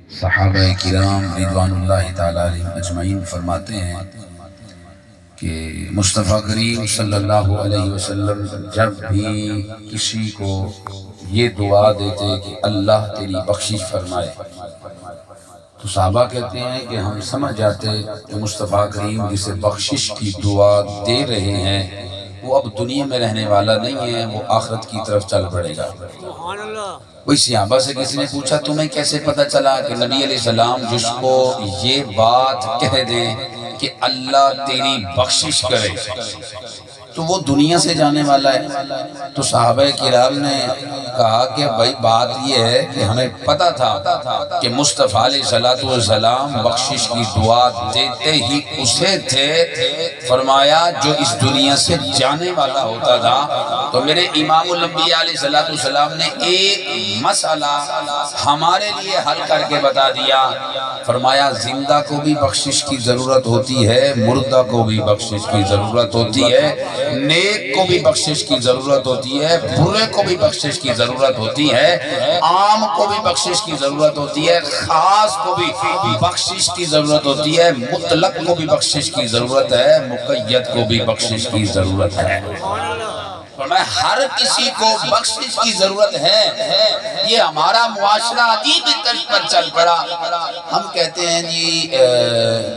صحابہ کرام رضوان اللہ تعالیٰ علیہم اجمعین فرماتے ہیں کہ مصطفیٰ کریم صلی اللہ علیہ وسلم جب بھی کسی کو یہ دعا دیتے کہ اللہ تیری بخشش فرمائے تو صحابہ کہتے ہیں کہ ہم سمجھ جاتے کہ مصطفیٰ کریم جسے بخشش کی دعا دے رہے ہیں وہ اب دنیا میں رہنے والا نہیں ہے، وہ آخرت کی طرف چل پڑے گا۔ کوئی صحابہ سے کسی نے پوچھا تمہیں کیسے پتہ چلا کہ نبی علیہ السلام جس کو یہ بات کہہ دیں کہ اللہ تیری بخشش کرے تو وہ دنیا سے جانے والا ہے؟ تو صحابہ کرام نے کہا کہ بھائی بات یہ ہے کہ ہمیں پتہ تھا کہ مصطفیٰ علیہ السلام بخشش کی دعا دیتے ہی اسے تھے، فرمایا جو اس دنیا سے جانے والا ہوتا تھا۔ تو میرے امام الانبیاء علیہ السلام نے ایک مسئلہ ہمارے لیے حل کر کے بتا دیا، فرمایا زندہ کو بھی بخشش کی ضرورت ہوتی ہے، مردہ کو بھی بخشش کی ضرورت ہوتی ہے، نیک کو بھی بخشش کی ضرورت ہوتی ہے، برے کو بھی بخشش کی ضرورت ہوتی ہے، عام کو بھی بخشش کی ضرورت ہوتی ہے، خاص کو بھی بخشش کی ضرورت ہوتی ہے، مطلق کو بھی بخشش کی ضرورت ہے، مقید کو بھی بخشش کی ضرورت ہے۔ فرمایا ہر کسی کو بخشش کی ضرورت ہے۔ یہ ہمارا معاشرہ عجیب طرز پر چل پڑا۔ ہم کہتے ہیں جی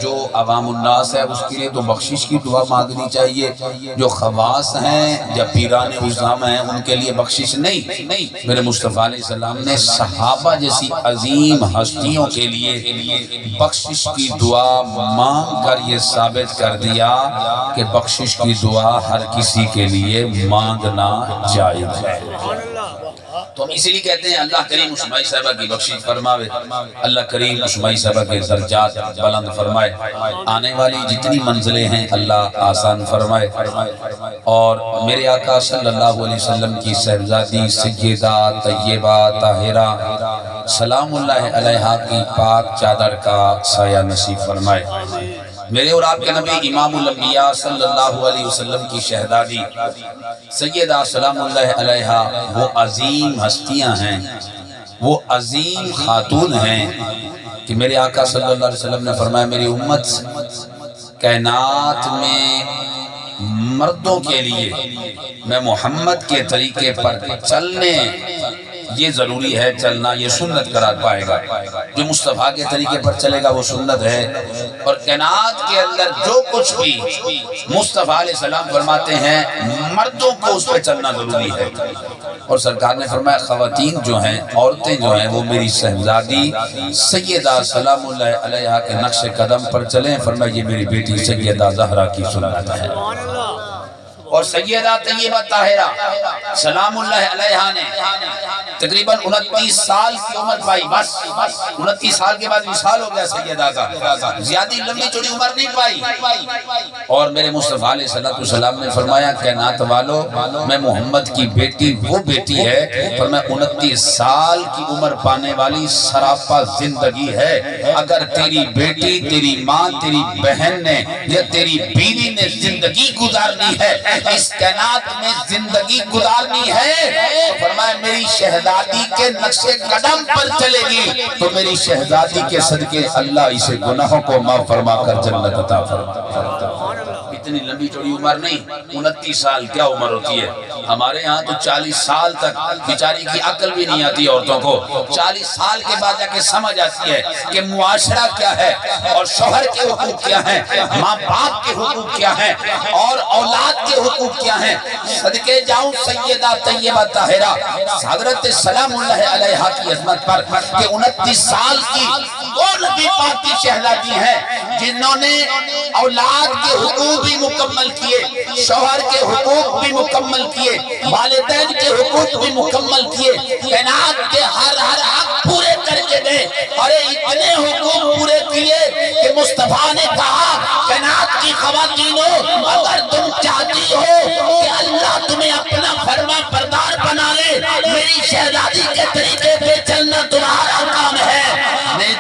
جو عوام الناس ہے اس کے لیے تو بخشش کی دعا مانگنی چاہیے، جو خواص ہیں یا پیران عظام ہیں ان کے لیے بخشش نہیں۔ میرے مصطفیٰ علیہ السلام نے صحابہ جیسی عظیم ہستیوں کے لیے بخشش کی دعا مانگ کر یہ ثابت کر دیا کہ بخشش کی دعا ہر کسی کے لیے مانگنا جائز ہے۔ تو ہم اسی لیے کہتے ہیں اللہ کریم عثمائی صاحبہ کی بخشش فرماوے، اللہ کریم عثمائی صاحبہ کے درجات بلند فرمائے، آنے والی جتنی منزلیں ہیں اللہ آسان فرمائے، اور میرے آقا صلی اللہ علیہ وسلم کی صاحبزادی سیدہ طیبہ طاہرہ سلام اللہ علیہا کی پاک چادر کا سایہ نصیب فرمائے۔ میرے اور آپ کے نبی امام الانبیاء صلی اللہ علیہ وسلم کی شہزادی سیدہ سلام اللہ علیہا وہ عظیم ہستیاں ہیں، وہ عظیم خاتون ہیں کہ میرے آقا صلی اللہ علیہ وسلم نے فرمایا میری امت کائنات میں مردوں کے لیے میں محمد کے طریقے پر چلنے یہ ضروری ہے، چلنا یہ سنت قرار پائے گا، جو مصطفیٰ کے طریقے پر چلے گا وہ سنت ہے، اور کائنات کے اندر جو کچھ بھی مصطفیٰ علیہ السلام فرماتے ہیں مردوں کو اس پہ چلنا ضروری ہے۔ اور سرکار نے فرمایا خواتین جو ہیں، عورتیں جو ہیں وہ میری صاحبزادی سیدہ سلام اللہ علیہا کے نقش قدم پر چلیں، فرمایا یہ میری بیٹی سیدہ زہرا کی سنت ہے۔ اور سیدہ طیبہ طاہرہ سلام اللہ علیہا نے تقریباً 29 سال کی عمر پائی، بس 29 سال کے بعد وصال ہو گیا سیدہ کا، زیادہ لمبی چوڑی عمر نہیں پائی۔ اور میرے مصطفیٰ علیہ السلام نے فرمایا کائنات والو میں محمد کی بیٹی وہ بیٹی ہے، پر میں 29 سال کی عمر پانے والی سراپا زندگی ہے، اگر تیری بیٹی تیری ماں تیری بہن نے یا تیری بیوی نے زندگی گزارنی ہے، اس کائنات میں زندگی گزارنی ہے، تو فرمایا میری شہزادی کے نقش قدم پر چلے گی تو میری شہزادی کے صدقے اللہ اسے گناہوں کو معاف فرما کر جنت عطا فرما۔ اتنی لمبی چوڑی عمر نہیں، 29 سال کیا عمر ہوتی ہے؟ ہمارے ہاں تو 40 سال تک بیچاری کی عقل بھی نہیں آتی عورتوں کو، 40 سال کے بعد جا کے سمجھ آتی ہے کہ معاشرہ کیا ہے اور شوہر کے حقوق کیا ہیں، ماں باپ کے حقوق کیا ہیں اور اولاد کے حقوق کیا ہیں۔ صدقے جاؤں سیدہ طیبہ طاہرہ حضرت سلام اللہ علیہا کی عظمت پر کہ 29 سال کی وہ نبی پاک کی شہزادی ہیں جنہوں نے اولاد کے حقوق بھی مکمل کیے، شوہر کے حقوق بھی مکمل کیے، والدین کے حقوق بھی مکمل کیے، کائنات کے ہر حق پورے کر کے گئے، اور اتنے حقوق پورے کیے کہ مصطفیٰ نے کہا کائنات کی خواتینوں اگر تم چاہتی ہو کہ اللہ تمہیں اپنا فرما بردار بنا لے، میری شہزادی کے طریقے پہ چلنا تمہارا کام ہے۔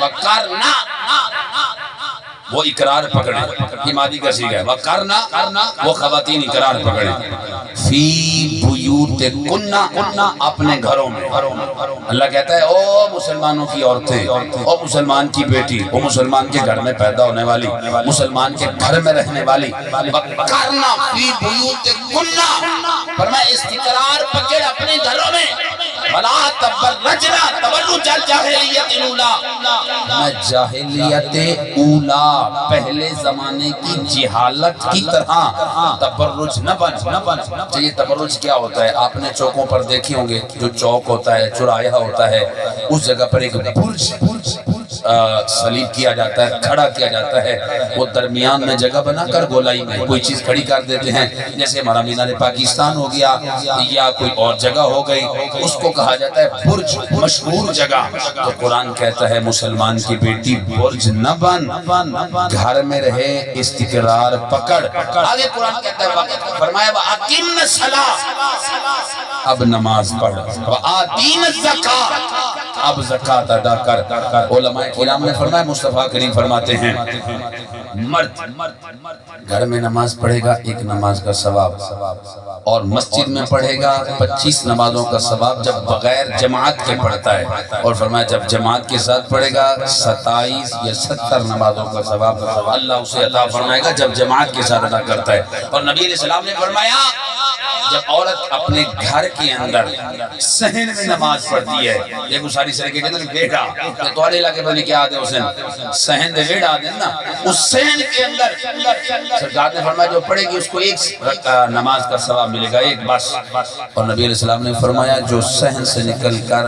وَقَرْنَا وہ اقرار پکڑے، یہ مادی کا صیغہ ہے، وَقَرْنَا وہ خواتین اقرار پکڑے، فی بیوتکن اپنے گھروں میں۔ اللہ کہتا ہے او مسلمانوں کی عورتیں، او مسلمان کی بیٹی، او مسلمان کے گھر میں پیدا ہونے والی، مسلمان کے گھر میں رہنے والی، وَقَرْنَا فی بیوتکن، فرمایا استقرار پکڑ اپنے گھروں میں، وَلَا تَبَرَّجْنَا تَبَرُّجَ الْجَاهِلِيَّةِ الْأُولَىٰ، میں جاہلیت اولا پہلے زمانے کی جہالت کی طرح تبرج نہ بن۔ یہ تبرج کیا ہوتا ہے؟ آپ نے چوکوں پر دیکھے ہوں گے، جو چوک ہوتا ہے، چوراہا ہوتا ہے، اس جگہ پر ایک برج صلیب کیا جاتا ہے، کھڑا کیا جاتا ہے، وہ درمیان میں جگہ بنا کر گولائی میں کوئی چیز کھڑی کر دیتے ہیں، جیسے ہمارا مینار پاکستان ہو گیا یا کوئی اور جگہ ہو گئی، اس کو کہا جاتا ہے برج، مشہور جگہ۔ تو قرآن کہتا ہے مسلمان کی بیٹی برج نہ بن، گھر میں رہے، استقرار پکڑ۔ آگے قرآن کہتا ہے، فرمایا وَأَقِمْنَ الصَّلَاةَ، اب نماز پڑھ، وَآتِينَ الزَّكَاةَ، اب زکوٰۃ ادا کر۔ علماء کرام نے فرمایا، مصطفیٰ کریم فرماتے ہیں مرد گھر میں نماز پڑھے گا 1 نماز کا ثواب، اور مسجد میں پڑھے گا 25 نمازوں کا ثواب جب بغیر جماعت کے پڑھتا ہے، اور فرمایا جب جماعت کے ساتھ پڑھے گا 27 یا 70 نمازوں کا ثواب اللہ اسے عطا فرمائے گا جب جماعت کے ساتھ ادا کرتا ہے۔ اور نبی علیہ السلام نے فرمایا جب عورت اپنے گھر کے اندر صحن میں نماز پڑھتی ہے، دیکھو ساری سرکے کے اندر بیٹا تو علیہ کے بھلی کیا آدھے حسین صحن دے بیٹا آدھے نا، اس صحن کے اندر سرکار نے فرمایا جو پڑھے گی اس کو 1 نماز کا ثواب ملے گا، 1 بس۔ اور نبی علیہ السلام نے فرمایا جو صحن سے نکل کر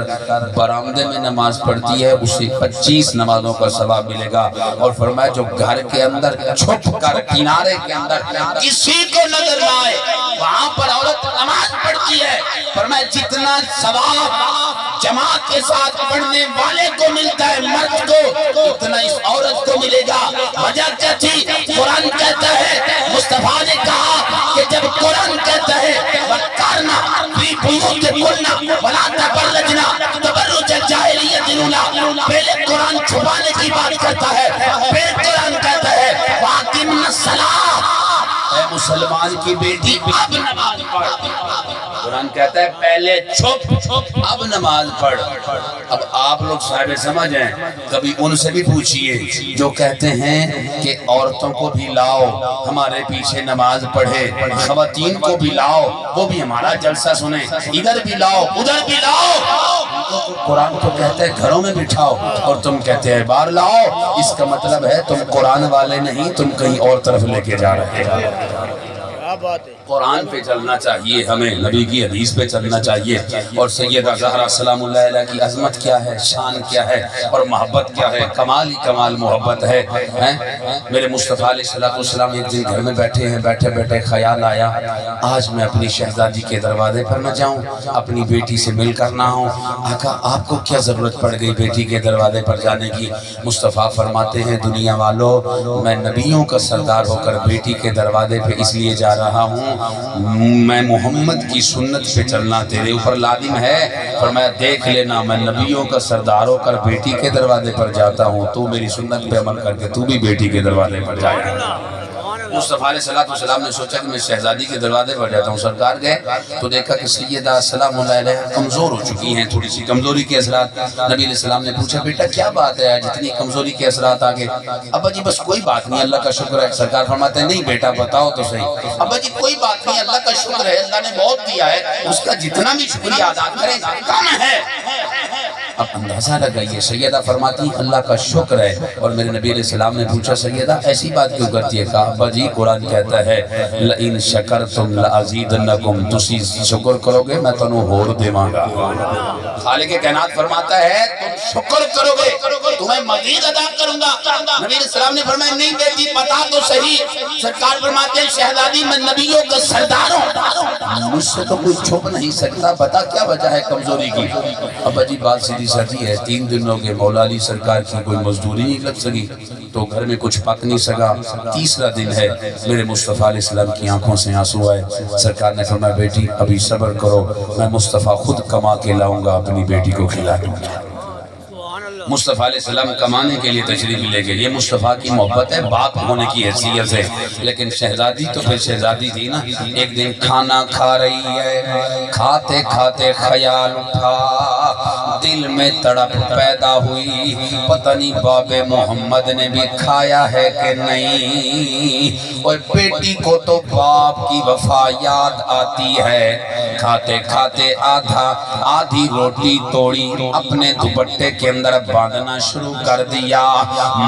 برآمدے میں نماز پڑھتی ہے اسے 25 نمازوں کا ثواب ملے گا۔ اور فرمایا جو گھر کے اندر چھپ کر کنارے کے اندر کسی کو نظر نہ آئے وہاں پر عورت نماز پڑھتی ہے، فرمایا جتنا ثواب جماعت کے ساتھ پڑھنے والے کو ملتا ہے مرد کو، اتنا اس عورت کو ملے گا۔ وجہ کیا تھی؟ قرآن کہتا ہے، مصطفیٰ نے کہا کہ جب قرآن کہتا ہے وَقَرْنَا فِي بُيُوتِكُنَّ وَلَا تَبَرَّجْنَا تَبَرُّجَ الْجَاهِلِيَّةِ الْأُولَىٰ، پہلے قرآن چھپانے کی بات کرتا ہے، پھر قرآن کہتا ہے وَأَقِمْنَ الصَّلَاةَ، اے مسلمان کی بیٹی اب نماز پڑھ۔ قرآن کہتا ہے پہلے چھپ اب نماز پڑھ۔ اب آپ لوگ صاحب سمجھ ہیں، کبھی ان سے بھی پوچھئے جو کہتے ہیں کہ عورتوں کو بھی لاؤ ہمارے پیچھے نماز پڑھے، خواتین کو بھی لاؤ وہ بھی ہمارا جلسہ سنیں، ادھر بھی لاؤ ادھر بھی لاؤ۔ قرآن تو کہتا ہے گھروں میں بٹھاؤ اور تم کہتے ہیں باہر لاؤ، اس کا مطلب ہے تم قرآن والے نہیں، تم کہیں اور طرف لے کے جا رہے ہیں۔ قرآن پہ چلنا چاہیے ہمیں، نبی کی حدیث پہ چلنا چاہیے، اور سیدہ زہرا سلام اللہ علیہ کی عظمت کیا ہے، شان کیا ہے، اور محبت کیا ہے، کمال ہی کمال محبت ہے۔ میرے مصطفیٰ علیہ السلام ایک دن گھر میں بیٹھے ہیں، بیٹھے بیٹھے خیال آیا آج میں اپنی شہزادی کے دروازے پر نہ جاؤں، اپنی بیٹی سے مل کر نہ ہوں۔ آقا آپ کو کیا ضرورت پڑ گئی بیٹی کے دروازے پر جانے کی؟ مصطفیٰ فرماتے ہیں دنیا والوں میں نبیوں کا سردار ہو کر بیٹی کے دروازے پہ اس لیے جا رہا ہوں، میں محمد کی سنت پہ چلنا تیرے اوپر لازم ہے۔ فرمایا دیکھ لینا میں نبیوں کا سردار ہو کر بیٹی کے دروازے پر جاتا ہوں، تو میری سنت پہ عمل کر کے تو بھی بیٹی کے دروازے پر جائے۔ مصطفیٰ علیہ السلام نے سوچا کہ میں شہزادی کے دروازے پر جاتا ہوں۔ سرکار گئے تو دیکھا کہ سیدہ سلام اللہ علیہ کمزور ہو چکی ہیں، تھوڑی سی کمزوری کے اثرات۔ نبی علیہ السلام نے پوچھا بیٹا کیا بات ہے آج اتنی کمزوری کے اثرات آگے؟ ابا جی بس کوئی بات نہیں اللہ کا شکر ہے۔ سرکار فرماتے ہیں نہیں بیٹا بتاؤ تو صحیح۔ ابا جی کوئی بات نہیں اللہ کا شکر ہے، اللہ نے بہت دیا ہے، اس کا جتنا بھی شکریہ ادا کریں کم ہے۔ اب اندازہ لگائیے سیدہ فرماتی ہیں اللہ کا شکر ہے، اور میرے نبی علیہ السلام نے پوچھا سیدہ ایسی بات کیوں کرتی ہے؟ کہا ابا جی قرآن کہتا ہے لَإِن شَكَرْتُمْ لَأَزِيدَنَّكُمْ تُسی شکر کرو گے میں تنوں ہور دیواں گا۔ خالق کائنات فرماتا ہے تم شکر کرو گے تمہیں مزید ادا کروں گا۔ نبی علیہ السلام نے فرمایا نہیں بیٹی بتا تو صحیح۔ سرکار فرماتے ہیں شہزادی میں نبیوں کا سردار ہوں، مجھ سے تو کوئی چھپ نہیں سکتا، بتا کیا وجہ ہے کمزوری کی؟ ابا جی بات سیدھی سادی ہے، 3 دنوں کے مولا علی سرکار کی کوئی مزدوری نہیں لگ سکی تو گھر میں کچھ پک نہیں سکا، تیسرا دن ہے میرے مصطفیٰ علیہ السلام کی آنکھوں سے آنسو آئے۔ سرکار نے فرمایا بیٹی ابھی صبر کرو، میں مصطفیٰ خود کما کے لاؤں گا اپنی بیٹی کو کھلا دوں گا۔ مصطفیٰ علیہ السلام کمانے کے لیے تشریف لے گئے. یہ مصطفیٰ کی محبت ہے باپ ہونے کی حیثیت سے. لیکن شہزادی تو پھر شہزادی تھی نا. ایک دن کھانا کھا رہی ہے, کھاتے کھاتے خیال اٹھا, دل میں تڑپ پیدا ہوئی, پتہ نہیں باب محمد نے بھی کھایا ہے کہ نہیں. اور بیٹی کو تو باپ کی وفا یاد آتی ہے. کھاتے کھاتے آدھی روٹی توڑی, اپنے دوپٹے کے اندر باندھنا شروع کر دیا.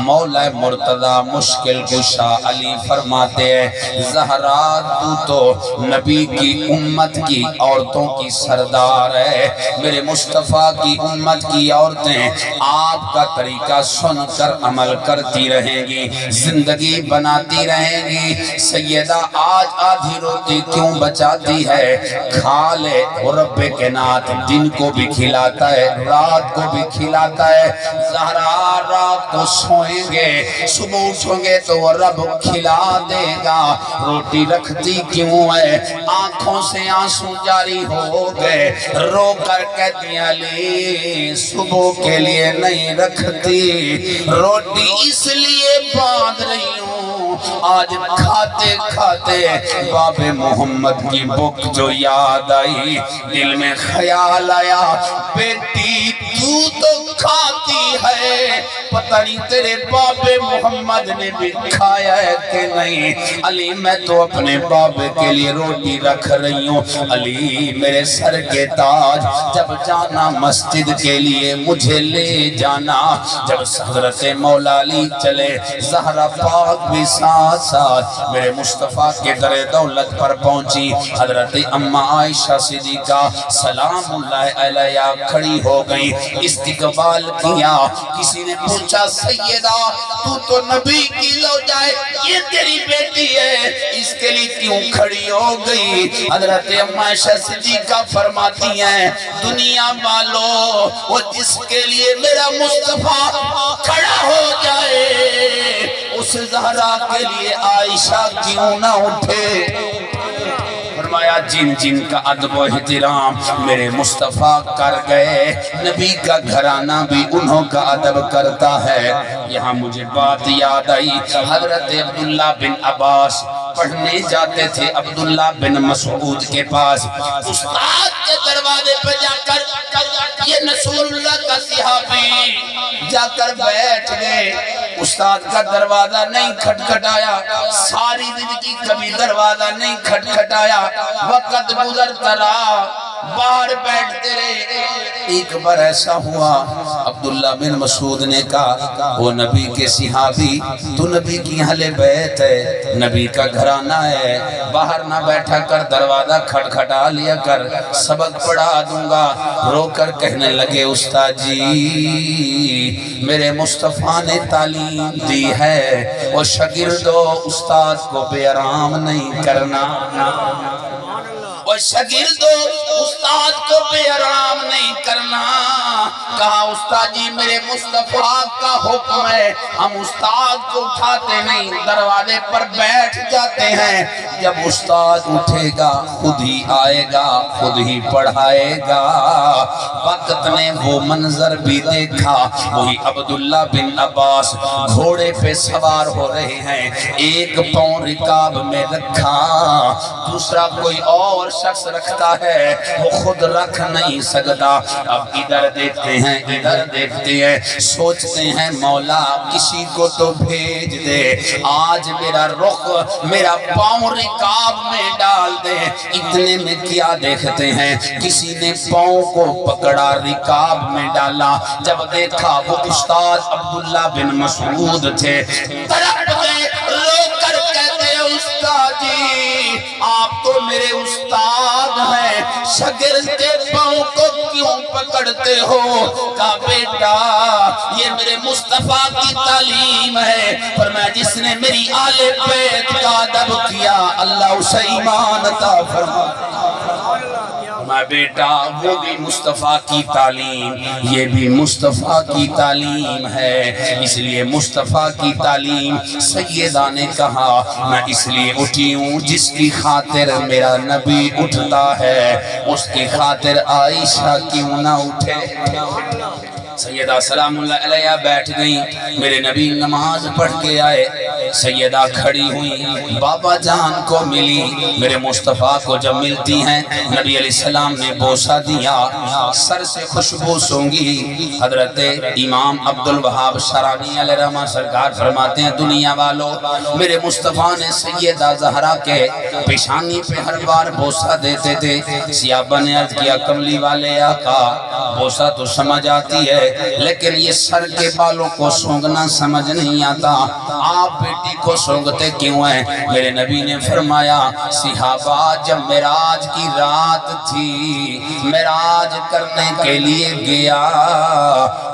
مولا مرتضی مشکل کشا علی فرماتے ہیں زہرا تو نبی کی امت کی عورتوں کی سردار ہے. میرے مصطفیٰ کی امت کی عورتیں آپ کا طریقہ سن کر عمل کرتی رہیں گی, زندگی بناتی رہیں گی. سیدہ آج آدھی روٹی کیوں بچاتی ہے؟ کھا لے, رب کے نات دن کو بھی کھلاتا ہے رات کو بھی کھلاتا ہے. زہرا رات کو سوئیں گے, صبح اٹھیں گے تو رب کھلا دے گا. روٹی رکھتی کیوں ہے؟ آنکھوں سے آنسو جاری ہو گئے, رو کر کہتی علی صبح کے لیے نہیں رکھتی, روٹی اس لیے باندھ رہی ہوں آج کھاتے کھاتے باب محمد کی بک جو یاد آئی. دل میں خیال آیا بیٹی تو کھاتی ہے, پتہ نہیں تیرے باب محمد نے بھی کھایا ہے کہ نہیں. علی میں تو اپنے باب کے لیے روٹی رکھ رہی ہوں. علی میرے سر کے تاج, جب جانا مسجد کے لیے مجھے لے جانا. جب حضرت مولا علی چلے, زہرا پاک بھی ساتھ ساتھ میرے مصطفیٰ کے در دولت پر پہنچی. حضرت اماں عائشہ صدیقہ سلام اللہ علیہ کھڑی ہو گئی, استقبال کیا. کسی نے پوچھا سیدہ تو نبی کی زوجہ ہے, یہ تیری بیٹی ہے, اس کے لیے کیوں کھڑی ہو گئی؟ حضرت اماں عائشہ صدیقہ فرماتی ہیں دنیا والو وہ جس کے لیے میرا مصطفیٰ کھڑا ہو جائے اس زہرا کے لیے عائشہ کیوں نہ اٹھے. فرمایا جن جن کا ادب و احترام میرے مصطفیٰ کر گئے, نبی کا گھرانہ بھی انہوں کا ادب کرتا ہے. یہاں مجھے بات یاد آئی, حضرت عبداللہ بن عباس پڑھنے جاتے تھے عبداللہ بن مسعود کے پاس. استاد کے دروازے پہ جا کر یہ رسول اللہ کا صحابی جا کر بیٹھ گئے. استاد کا دروازہ نہیں کھٹکھٹایا, ساری زندگی کبھی دروازہ نہیں کھٹکھٹایا. وقت گزرتا رہا, باہر بیٹھتے رہے. ایک بار ایسا ہوا عبداللہ بن مسعود نے کہا وہ نبی کے صحابی تو نبی کی اہل بیت ہے, نبی کا گھرانہ ہے, باہر نہ بیٹھا کر دروازہ کھٹکھٹا لیا کر, سبق پڑھا دوں گا. رو کر کہنے لگے استاد جی میرے مصطفیٰ نے تعلیم دی ہے اور شاگرد و استاد کو بے آرام نہیں کرنا, اور شاگرد استاد کو بے آرام نہیں کرنا. کہا استاد جی میرے مصطفیٰ کا حکم ہے, ہم استاد کو اٹھاتے نہیں, دروازے پر بیٹھ جاتے ہیں. جب استاد اٹھے گا خود ہی آئے گا, خود ہی پڑھائے گا. وقت نے وہ منظر بھی دیکھا, وہی عبداللہ بن عباس گھوڑے پہ سوار ہو رہے ہیں, ایک پاؤں رکاب میں رکھا, دوسرا کوئی اور شخص رکھتا ہے, وہ خود رکھ نہیں سکتا. اب ادھر دیکھتے ہیں ادھر دیکھتے ہیں, سوچتے ہیں مولا کسی کو تو بھیج دے, آج میرا رخ میرا پاؤں رکاب میں ڈال دے. اتنے میں کیا دیکھتے ہیں کسی نے پاؤں کو پکڑا رکاب میں ڈالا. جب دیکھا وہ استاد عبداللہ بن مسعود تھے, تڑپ گئے, رو کر کہتے استاد جی آپ تو میرے استاد ہیں, شاگرد کے پاؤں کو کیوں پکڑتے ہو؟ کہا بیٹا یہ میرے مصطفیٰ کی تعلیم ہے, فرمایا جس نے میری آل بیت کا ادب کیا اللہ اسے ایمان عطا فرمائے. میں بیٹا وہ بھی مصطفیٰ کی تعلیم, یہ بھی مصطفیٰ کی تعلیم ہے. اس لیے مصطفیٰ کی تعلیم سیدہ نے کہا میں اس لیے اٹھی ہوں جس کی خاطر میرا نبی اٹھتا ہے, اس کی خاطر عائشہ کیوں نہ اٹھے. سیدہ سلام اللہ علیہ بیٹھ گئیں، میرے نبی نماز پڑھ کے آئے، سیدہ کھڑی ہوئی، بابا جان کو ملی، میرے مصطفیٰ کو جب ملتی ہیں نبی علیہ السلام نے بوسہ دیا، سر سے خوشبو سونگی۔ حضرت امام عبدالوہاب شرانی علیہ رحمہ سرکار فرماتے ہیں دنیا والوں، میرے مصطفیٰ نے سیدہ زہرا کے پیشانی پہ ہر بار بوسہ دیتے تھے۔ صحابہ نے عرض کیا کملی والے آقا بوسہ تو سمجھ آتی ہے لیکن یہ سر کے بالوں کو سونگنا سمجھ نہیں آتا، آپ بیٹی کو سونگتے کیوں ہیں؟ میرے نبی نے فرمایا صحابہ جب معراج کی رات تھی، معراج کرنے کے لیے گیا،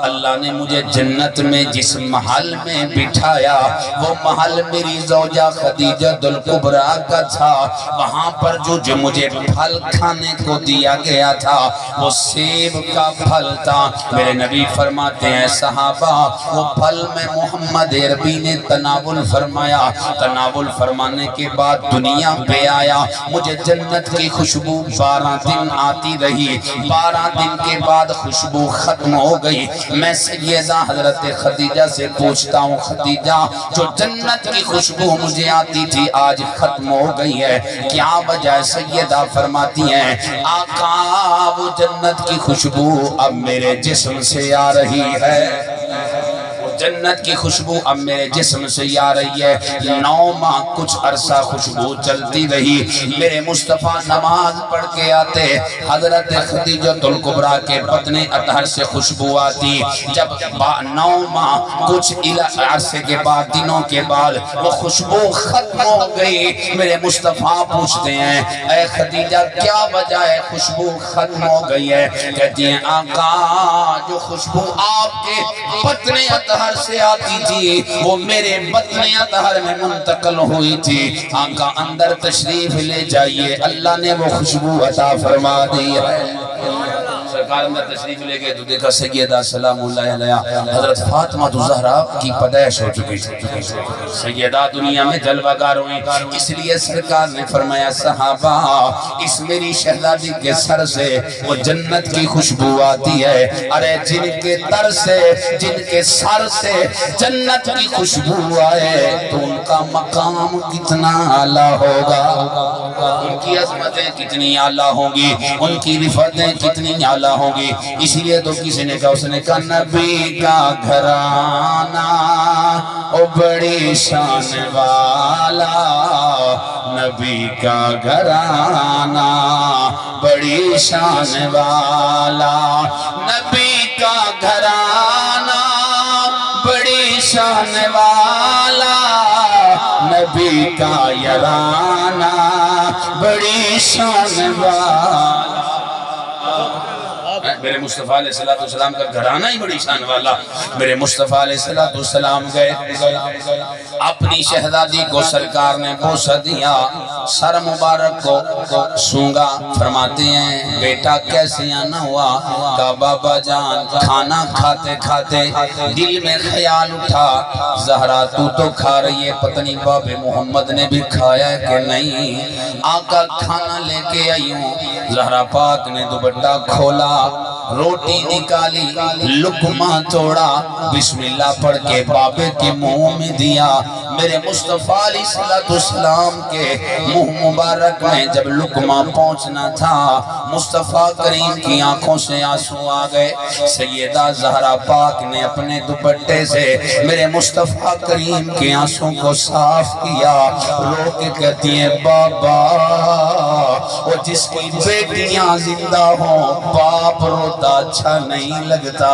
اللہ نے مجھے جنت میں جس محل میں بٹھایا وہ محل میری زوجہ خدیجہ الکبریٰ کا تھا، وہاں پر جو مجھے پھل کھانے کو دیا گیا تھا وہ سیب کا پھل تھا۔ میرے نبی فرماتے ہیں صحابہ وہ پھل میں محمد عربی نے تناول فرمایا، تناول فرمانے کے بعد دنیا پہ آیا، مجھے جنت کی خوشبو 12 دن آتی رہی، 12 دن کے بعد خوشبو ختم ہو گئی۔ میں سیدہ حضرت خدیجہ سے پوچھتا ہوں خدیجہ جو جنت کی خوشبو مجھے آتی تھی آج ختم ہو گئی ہے، کیا وجہ؟ سیدہ فرماتی ہیں آقا وہ جنت کی خوشبو اب میرے جسم سے آ رہی ہے، جنت کی خوشبو اب میرے جسم سے آ رہی ہے۔ 9 ماہ کچھ عرصہ خوشبو چلتی رہی، میرے مصطفیٰ نماز پڑھ کے آتے، حضرت خدیجہ الکبریٰ کے بطن اطہر سے خوشبو آتی، جب 9 ماہ کچھ عرصے کے بعد دنوں کے بعد وہ خوشبو ختم ہو گئی، میرے مصطفیٰ پوچھتے ہیں اے خدیجہ کیا وجہ ہے خوشبو ختم ہو گئی ہے؟ کہتی ہیں آقا جو خوشبو آپ کے بطن اطہر سے آتی تھی وہ میرے بطن اطہر میں منتقل ہوئی تھی، آقا اندر تشریف لے جائیے، اللہ نے وہ خوشبو عطا فرما دی ہے۔ سرکار اندر تشریف لے گئے تو دیکھا سیدہ سلام اللہ علیہ حضرت فاطمہ زہرا کی پیدائش ہو چکی تھی، سیدہ دنیا میں جلوہ گر ہوئی، اس لیے سرکار نے فرمایا صحابہ اس میری شہزادی کے سر سے وہ جنت کی خوشبو آتی ہے، ارے جن کے در سے جن کے سر سے جنت کی خوشبو آئے تو ان کا مقام کتنا اعلیٰ ہوگا، ان کی عظمتیں کتنی اعلیٰ ہوں گی، ان کی رفعتیں کتنی اعلیٰ ہوں گی۔ اسی لیے تو کسی نے کہا، اس نے کہا نبی کا گھرانہ او بڑی شان والا، نبی کا گھرانہ بڑی شان والا، نبی کا گھرانہ بڑی شان والا، نبی کا یارانہ بڑی شان والا۔ میرے مصطفیٰ علیہ السلام کا گھرانہ ہی بڑی شان والا۔ میرے مصطفیٰ علیہ السلام گئے، اپنی شہزادی کو سرکار نے بوسہ دیا، سر مبارک کو سونگا، فرماتے ہیں بیٹا کیسے آنا ہوا؟ کہا بابا جان کھانا کھاتے کھاتے دل میں خیال اٹھا زہرا تو کھا رہی ہے، پتہ نہیں باب محمد نے بھی کھایا ہے کہ نہیں، آقا کھانا لے کے آئی ہوں۔ زہرا پاک نے دوپٹہ کھولا، روٹی نکالی، لقمہ توڑا، بسم اللہ پڑھ کے بابے کے منہ میں دیا۔ میرے مصطفیٰ علیہ السلام کے منہ مبارک میں جب لقمہ پہنچنا تھا مصطفیٰ کریم کی آنکھوں سے آنسو آ گئے۔ سیدہ زہرا پاک نے اپنے دوپٹے سے میرے مصطفیٰ کریم کے آنسوں کو صاف کیا، رو کے کہتی ہیں بابا وہ جس کی بیٹیاں زندہ ہوں باپ روتا اچھا نہیں لگتا،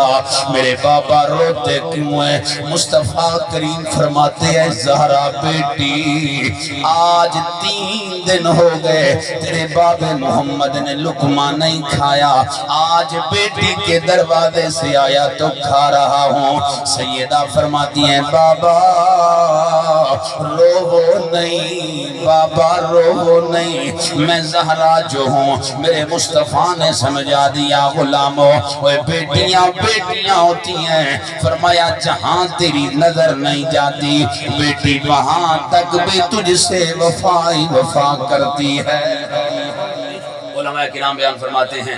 میرے بابا روتے کیوں ہیں؟ مصطفیٰ کریم فرماتے ہیں زہرا بیٹی آج 3 دن ہو گئے تیرے باب محمد نے لقمہ نہیں کھایا، آج بیٹی کے دروازے سے آیا تو کھا رہا ہوں۔ سیدہ فرماتی ہیں بابا رو نہیں، بابا رو نہیں، میں زہرا جو ہوں میرے مصطفیٰ نے سمجھا دیا غلاموں وہ بیٹیاں بیٹیاں ہوتی ہیں، فرمایا جہاں تیری نظر نہیں جاتی بیٹی وہاں تک بھی تجھ سے وفا کرتی ہے۔ علماء کرام بیان فرماتے ہیں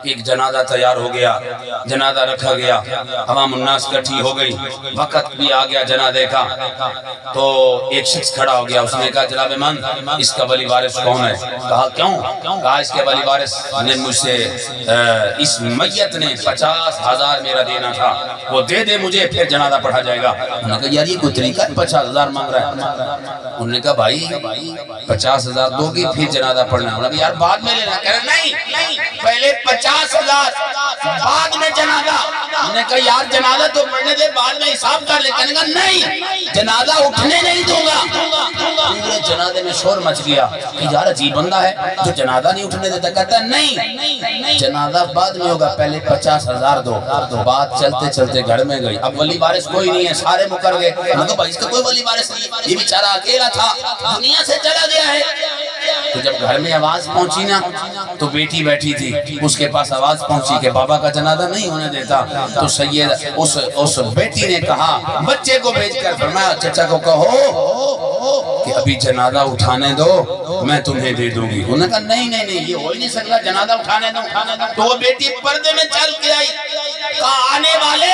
ایک جنازہ تیار ہو گیا، جنازہ رکھا گیا، عوام الناس کٹھی ہو گئی، وقت بھی آ گیا جنازے کا، تو ایک شخص کھڑا ہو گیا، اس نے کہا جناب من اس کا ولی وارث کون ہے؟ کہا کیوں؟ کہا اس کے ولی وارث نے مجھ سے اس میت نے 50,000 میرا دینا تھا، وہ دے دے مجھے پھر جنازہ پڑھا جائے گا۔ انہوں نے کہا یار یہ کوئی طریقہ ہے 50,000 مانگ رہا ہے؟ انہوں نے کہا بھائی 50,000 دو گی پھر جنازہ پڑھنا ہے؟ انہوں نے کہا یار بعد میں لینا، کہہ رہا نہیں پہلے 50,000 بعد میں جنازہ۔ انہوں نے کہا یار جنازہ تو پڑھنے دے بعد میں حساب کر لے، کہنے کہا نہیں جنازہ اٹھنے نہیں دوں گا۔ پورے جنازے میں شور مچ گیا کہ یار عجیب بندہ ہے جو جنازہ نہیں اٹھنے دیتا، کہتا ہے نہیں جنازہ بعد میں ہوگا، پہلے 50,000 دو۔ بات چلتے چلتے گھر میں گئی، اب ولی وارث کوئی نہیں ہے، سارے مکر گئے۔ انہوں نے کہا بھائی اس کا کوئی ولی وارث نہیں، یہ بیچارہ اکیلا تھا دنیا سے چلا گیا ہے۔ تو جب گھر میں آواز پہنچی نا تو بیٹی بیٹھی تھی، اس کے پاس آواز پہنچی کہ بابا کا جنازہ نہیں ہونے دیتا، تو سید اس بیٹی نے کہا بچے کو بھیج کر فرمایا چچا کو کہو کہ ابھی جنازہ اٹھانے دو میں تمہیں دے دوں گی۔ انہوں نے کہا نہیں یہ ہو ہی نہیں سکتا، جنازہ اٹھانے دو۔ تو وہ بیٹی پردے میں چل کے آئی، کہا آنے والے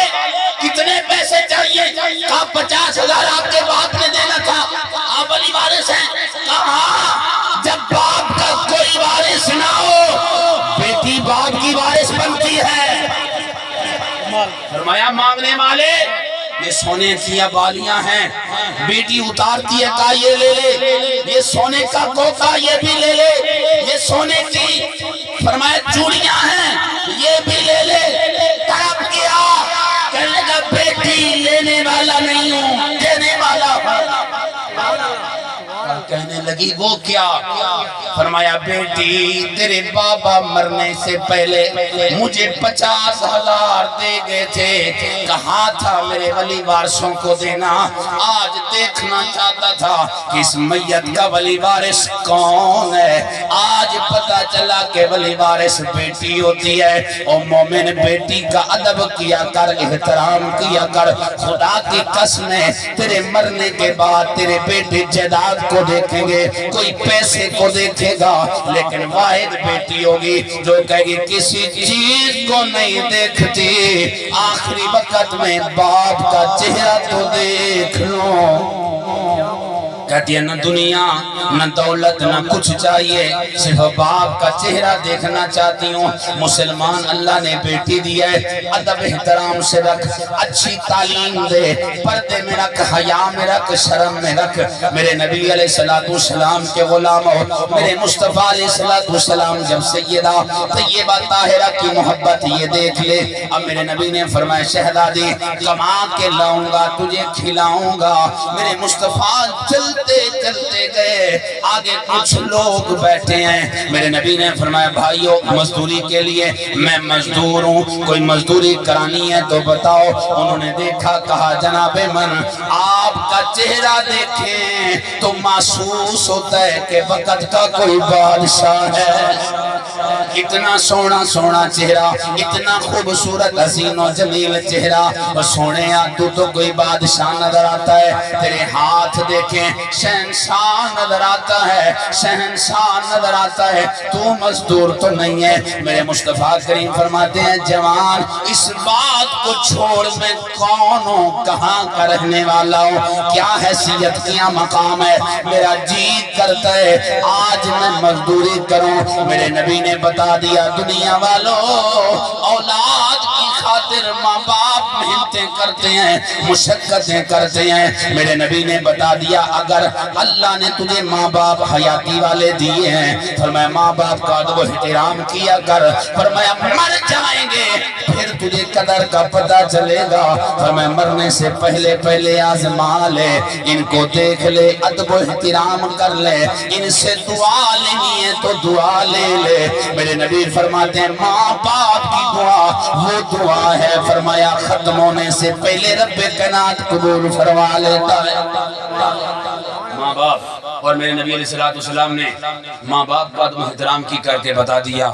کتنے پیسے چاہیے؟ کہا 50,000 آپ کے باپ نے دینا تھا، آپ ولی وارث ہیں؟ کہا جب باپ کا کوئی وارث نہ ہو بیٹی باپ کی وارث بنتی ہے۔ فرمایا مانگنے والے یہ سونے کی بالیاں ہیں، بیٹی اتارتی ہے کہا یہ لے لے، یہ سونے کا کوکا یہ بھی لے لے، یہ سونے کی فرمایا چوڑیاں ہیں یہ بھی لے لے۔ تڑپ گیا، کہنے لگا بیٹی لینے والا نہیں ہوں دینے والا ہوں۔ کہنے لگی وہ کیا؟ فرمایا بیٹی تیرے بابا مرنے سے پہلے مجھے 50,000 دے گئے تھے، کہا تھا میرے ولی وارثوں کو دینا، آج دیکھنا چاہتا تھا کہ اس میت کا ولی وارث کون ہے۔ آج پتا چلا کہ ولی وارث بیٹی ہوتی ہے۔ اور مومن بیٹی کا ادب کیا کر، احترام کیا کر، خدا کی قسم ہے تیرے مرنے کے بعد تیرے بیٹے جائیداد کو دیکھیں گے، کوئی پیسے کو دیکھے گا، لیکن واحد بیٹی ہوگی جو کہے گی کسی چیز کو نہیں دیکھتی، آخری وقت میں باپ کا چہرہ تو دیکھ لو۔ کہتی ہے نہ دنیا نہ دولت نہ کچھ چاہیے، صرف باپ کا چہرہ دیکھنا چاہتی ہوں۔ مسلمان اللہ نے بیٹی دی ہے، ادب احترام سے رکھ، اچھی تعلیم دے، پردے میں رکھ، حیا میں رکھ، شرم میں رکھ۔ میرے نبی علیہ السلام کے غلام ہو، میرے مصطفیٰ علیہ السلام جب سیدہ طیبہ طاہرہ کی محبت یہ دیکھ لے، اب میرے نبی نے فرمایا شہزادی کما کے لاؤں گا تجھے کھلاؤں گا۔ میرے مصطفیٰ چلتے گئے، آگے کچھ لوگ بیٹھے ہیں، میرے نبی نے فرمایا بھائیو مزدوری کے لیے میں مزدور ہوں، کوئی مزدوری کرانی ہے تو بتاؤ۔ انہوں نے دیکھا، کہا جناب من آپ کا چہرہ دیکھیں تو محسوس ہوتا ہے کہ وقت کا کوئی بادشاہ ہے۔ اتنا سونا چہرہ، اتنا خوبصورت حسین و جمیل چہرہ، اور سونے تو کوئی بادشاہ نظر آتا ہے، تیرے ہاتھ دیکھیں شہنشاہ نظر آتا ہے، شہنشاہ نظر آتا ہے، تو مزدور تو نہیں ہے۔ میرے مصطفیٰ کریم فرماتے ہیں جوان اس بات کو چھوڑ میں کون ہوں، کہاں کا رہنے والا ہوں، کیا حیثیت کیا مقام ہے، میرا جی کرتا ہے آج میں مزدوری کروں۔ میرے نبی نے بتا دیا دنیا والوں اولاد کی خاطر ماں باپ محنتیں کرتے ہیں، مشقتیں کرتے ہیں۔ میرے نبی نے بتا دیا اگر اللہ نے تجھے ماں باپ حیاتی والے دیے ہیں، فرمایا ماں باپ کا ادب و احترام کیا کر، فرمایا مر جائیں گے پھر تجھے قدر کا پتہ چلے گا، فرمایا مرنے سے پہلے آزما لے، ان کو دیکھ لے، ادب و احترام کر لے، ان سے دعا لینی ہے تو دعا لے لے۔ میرے نبی فرماتے ہیں ماں باپ کی دعا وہ دعا ہے، فرمایا ختم ہونے سے پہلے رب کائنات قبول فرما لیتا ہے۔ ماں باپ، اور میرے نبی علیہ السلام نے ماں باپ کا ادب و احترام کی کر کے بتا دیا،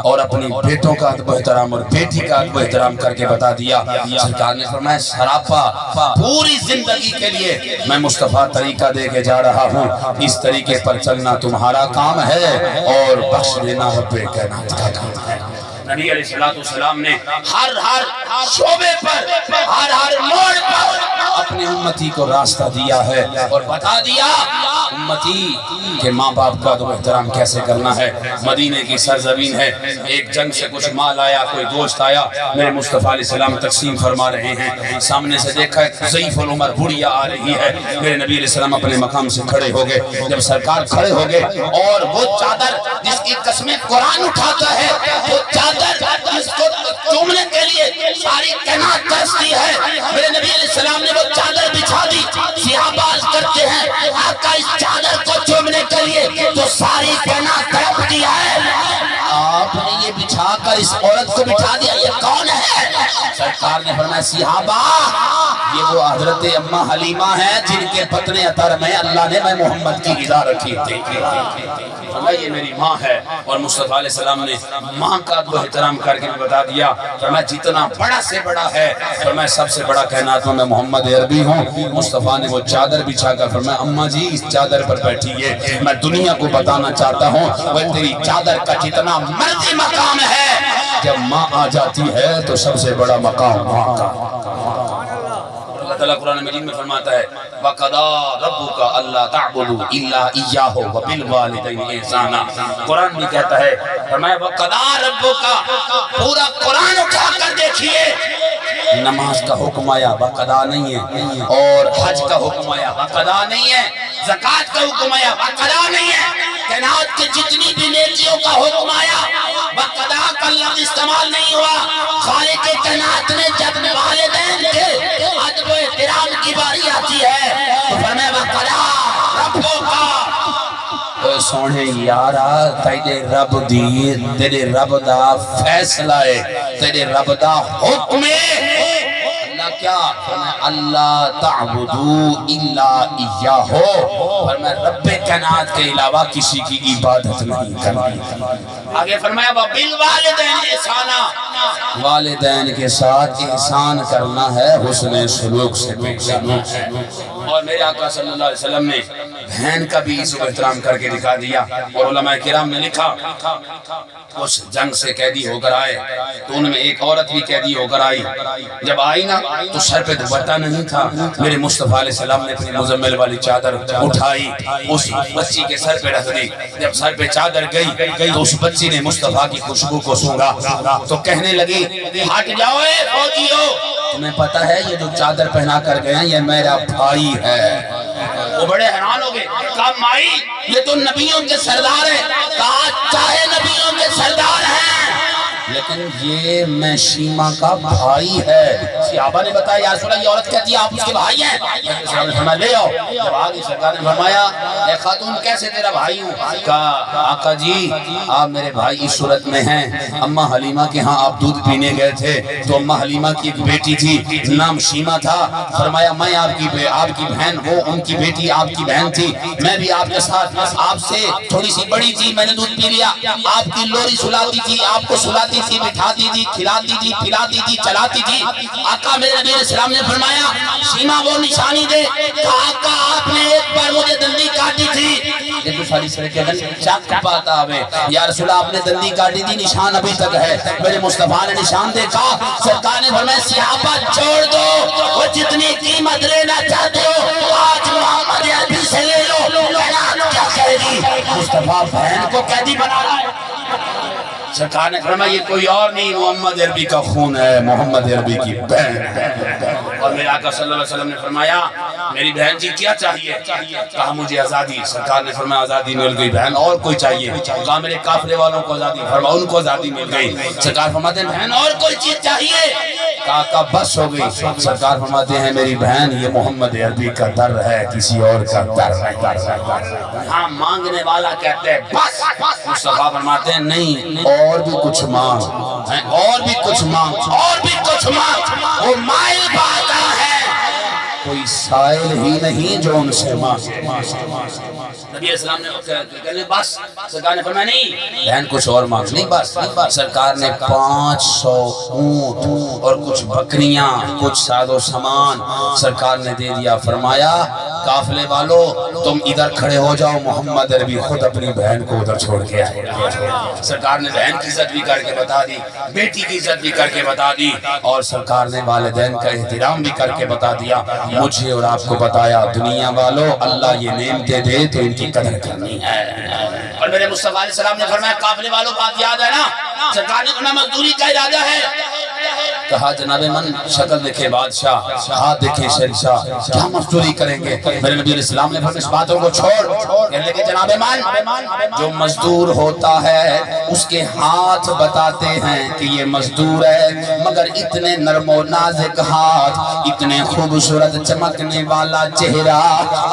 اور اپنی بیٹوں کا ادب و احترام اور بیٹی کا ادب و احترام کر کے بتا دیا۔ سرکار نے فرمایا سراپا پوری زندگی کے لیے میں مصطفیٰ طریقہ دے کے جا رہا ہوں، اس طریقے پر چلنا تمہارا کام ہے اور بخش دینا رب کائنات کا کام ہے۔ نبی علیہ الصلوۃ والسلام نے ہر شعبے پر ہر موڑ پر اپنے امتی کو راستہ دیا ہے اور بتا دیا امتی کہ ماں باپ کا تو احترام کیسے کرنا ہے۔ مدینے کی سرزمین ہے، ایک جنگ سے کچھ مال آیا، کوئی دوست آیا، میرے مصطفیٰ علیہ السلام تقسیم فرما رہے ہیں، سامنے سے دیکھا ایک ضعیف العمر بڑھیا آ رہی ہے، میرے نبی علیہ السلام اپنے مقام سے کھڑے ہو گئے۔ جب سرکار کھڑے ہو گئے اور وہ چادر جس کی قسمیں قرآن اٹھاتا ہے، وہ چادر جس کو چومنے کے لیے ساری کائنات ترستی ہے، میرے نبی علیہ السلام نے وہ چادر بچھا دی۔ صحابہ کرتے ہیں آقا اس چادر کو چومنے کے لیے تو ساری کائنات تڑپتی ہے، آپ نے یہ بچھا کر اس عورت کو بٹھا دیا، یہ کون ہے؟ سرکار نے فرمایا صحابہ یہ وہ حضرت اماں حلیمہ ہیں جن کے بطن اطہر میں اللہ نے میں محمد کی غذا رکھی تھی۔ فرمایا یہ میری ماں ہے، اور مصطفیٰ علیہ السلام نے ماں کا ادب و احترام کر کے بتا دیا۔ فرمایا جتنا بڑا سے بڑا ہے، فرمایا سب سے بڑا کائنات میں محمد عربی ہوں۔ مصطفیٰ نے وہ چادر بچھا کر فرمایا اماں جی اس چادر پر بیٹھیے، میں دنیا کو بتانا چاہتا ہوں وہ تیری چادر کا جتنا مرضی مقام ہے، جب ماں آ جاتی ہے تو سب سے بڑا مقام ماں کا۔ اللہ تعالیٰ قرآن مجید میں فرماتا ہے وَقَضَىٰ رَبُّكَ أَلَّا تَعْبُدُوا إِلَّا إِيَّاهُ وَبِالْوَالِدَيْنِ إِحْسَانًا۔ قرآن بھی کہتا ہے، فرمایا وَقَضَىٰ رَبُّكَ، پورا قرآن اٹھا کر دیکھیے، نماز کا حکم آیا وَقَضَىٰ نہیں ہے، اور حج کا حکم آیا وَقَضَىٰ نہیں ہے، زکوٰۃ کا حکم آیا وَقَضَىٰ نہیں ہے، کائنات کے جتنی بھی نیکیوں کا حکم آیا وَقَضَىٰ کا لفظ استعمال نہیں ہوا۔ خالق کائنات نے جب والدین کے ادب و احترام کی باری آتی ہے تو فرمایا وَقَضَىٰ رَبُّكَ، سونے یارا تیرے رب دی، تیرے رب دا فیصلہ ہے، تیرے رب دا حکم ہے۔ اللہ کیا فرمایا اللہ تعبدوا الا ایاہ، فرمایا رب کائنات کے علاوہ کسی کی عبادت نہیں کرنی۔ آگے فرمایا وَبِالْوَالِدَيْنِ إِحْسَانًا، والدین کے ساتھ احسان کرنا ہے حسن سلوک سے۔ اور میرے آقا صلی اللہ علیہ وسلم نے بہن کا بھی عزت و احترام کر کے دکھا دیا، اور علماء کرام نے لکھا اس جنگ سے قیدی ہو کر آئے تو ان میں ایک عورت بھی قیدی ہو کر آئی، جب آئی نا تو سر پہ دوپٹہ نہیں تھا، میرے مصطفیٰ علیہ السلام نے اپنی مزمل والی چادر اٹھائی اس بچی کے سر پہ رکھ دی، جب سر پہ چادر گئی تو اس بچی نے مصطفیٰ کی خوشبو کو سونگا تو کہنے لگی ہٹ جاؤ اے فوجیو، تمہیں پتہ ہے یہ جو چادر پہنا کر گئے ہیں یہ میرا بھائی ہے۔ وہ بڑے حیران ہو گئے، کہا مائی یہ تو نبیوں کے سردار ہیں، کہا چاہے نبیوں کے سردار ہیں لیکن یہ میں شیما کا بھائی ہے۔ صحابہ نے بتایا یا رسول اللہ یہ عورت کہتی ہے آپ اس کے بھائی ہیں، صحابہ نے فرمایا لے آؤ، جب آگے سرکار نے فرمایا اے خاتون کیسے تیرا بھائی ہوں؟ کہا آقا جی آپ میرے بھائی اس صورت میں ہیں، اماں حلیمہ کے ہاں آپ دودھ پینے گئے تھے تو اماں حلیمہ کی ایک بیٹی تھی نام شیما تھا، فرمایا میں آپ کی بہن، وہ ان کی بیٹی آپ کی بہن تھی، میں بھی آپ کے ساتھ آپ سے تھوڑی سی بڑی تھی، میں نے دودھ پی لیا، آپ کی لوری سلاتی تھی، آپ کو سلاتی تھی، بٹھاتی تھی، کھلاتی تھی، پلاتی تھی، چلاتی تھی۔ آقا میرے نبی علیہ السلام نے فرمایا شیما وہ نشانی دے، آقا آپ نے ایک بار مجھے دندی کاٹی تھی، یہ تو ساری سڑے کے اندر شک پاتا ہوئے یا رسول اللہ آپ نے دندی کاٹی تھی نشان ابھی تک ہے، میرے مصطفیٰ نے نشان دیکھا، سرکار نے فرمایا صحابہ چھوڑ دو، وہ جتنی قیمت لینا چاہتے ہو آج محمد عربی سے لے لو، کیا کہے گی مصطفیٰ بہن کو قیدی بنا رہا ہے۔ سرکار نے فرمایا یہ کوئی اور نہیں محمد عربی کا خون ہے، محمد عربی کی بہن ہے۔ اور میرے آقا صلی اللہ علیہ وسلم نے فرمایا میری بہن جی کیا چاہیے؟ کہا مجھے آزادی، سرکار نے فرمایا آزادی مل گئی، بہن اور کوئی چاہیے؟ کہا میرے قافلے والوں کو آزادی، فرمایا ان کو آزادی مل گئی، سرکار فرماتے ہیں بہن اور کوئی چیز چاہیے؟ کہا بس ہو گئی، سرکار فرماتے ہیں میری بہن یہ محمد عربی کا در ہے، کسی اور کا در نہیں۔ ہاں مانگنے والا کہتے ہیں بس، مصطفیٰ فرماتے ہیں نہیں اور بھی کچھ مانگ، اور بھی کچھ مانگ، اور بھی کچھ مانگ، وہ مائل باتا ہے، کوئی سائل ہی نہیں جو ان سے مانگے۔ نبی علیہ السلام نے کہنے بس، سرکار نے فرمایا نہیں بہن کچھ اور مانگ، نہیں بس۔ سرکار نے 500 اونٹ اور کچھ بکریاں، کچھ ساز و سامان سرکار نے دے دیا۔ فرمایا قافلے والو تم ادھر کھڑے ہو جاؤ، محمد عربی خود اپنی بہن کو ادھر چھوڑ کے آئے۔ سرکار نے بہن کی عزت بھی کر کے بتا دی، بیٹی کی عزت بھی کر کے بتا دی، اور سرکار نے والدین کا احترام بھی کر کے بتا دیا۔ مجھے اور آپ کو بتایا دنیا والو اللہ یہ نعمتیں دے تو ان کی قدر کرنی ہے۔ اور میرے مصطفیٰ علیہ السلام نے فرمایا قافلے والو بات یاد ہے نا، سرکار نے فرمایا مزدوری کا ارادہ ہے؟ کہا جناب من شکل دیکھے بادشاہ، ہاتھ دیکھے شہنشاہ، کیا مزدوری کریں گے؟ میرے نبی علیہ السلام نے فرمایا اس باتوں کو چھوڑ، کہنے لگے جناب من جو مزدور ہوتا ہے اس کے ہاتھ بتاتے ہیں کہ یہ مزدور ہے، مگر اتنے نرم و نازک ہاتھ، اتنے خوبصورت چمکنے والا چہرہ،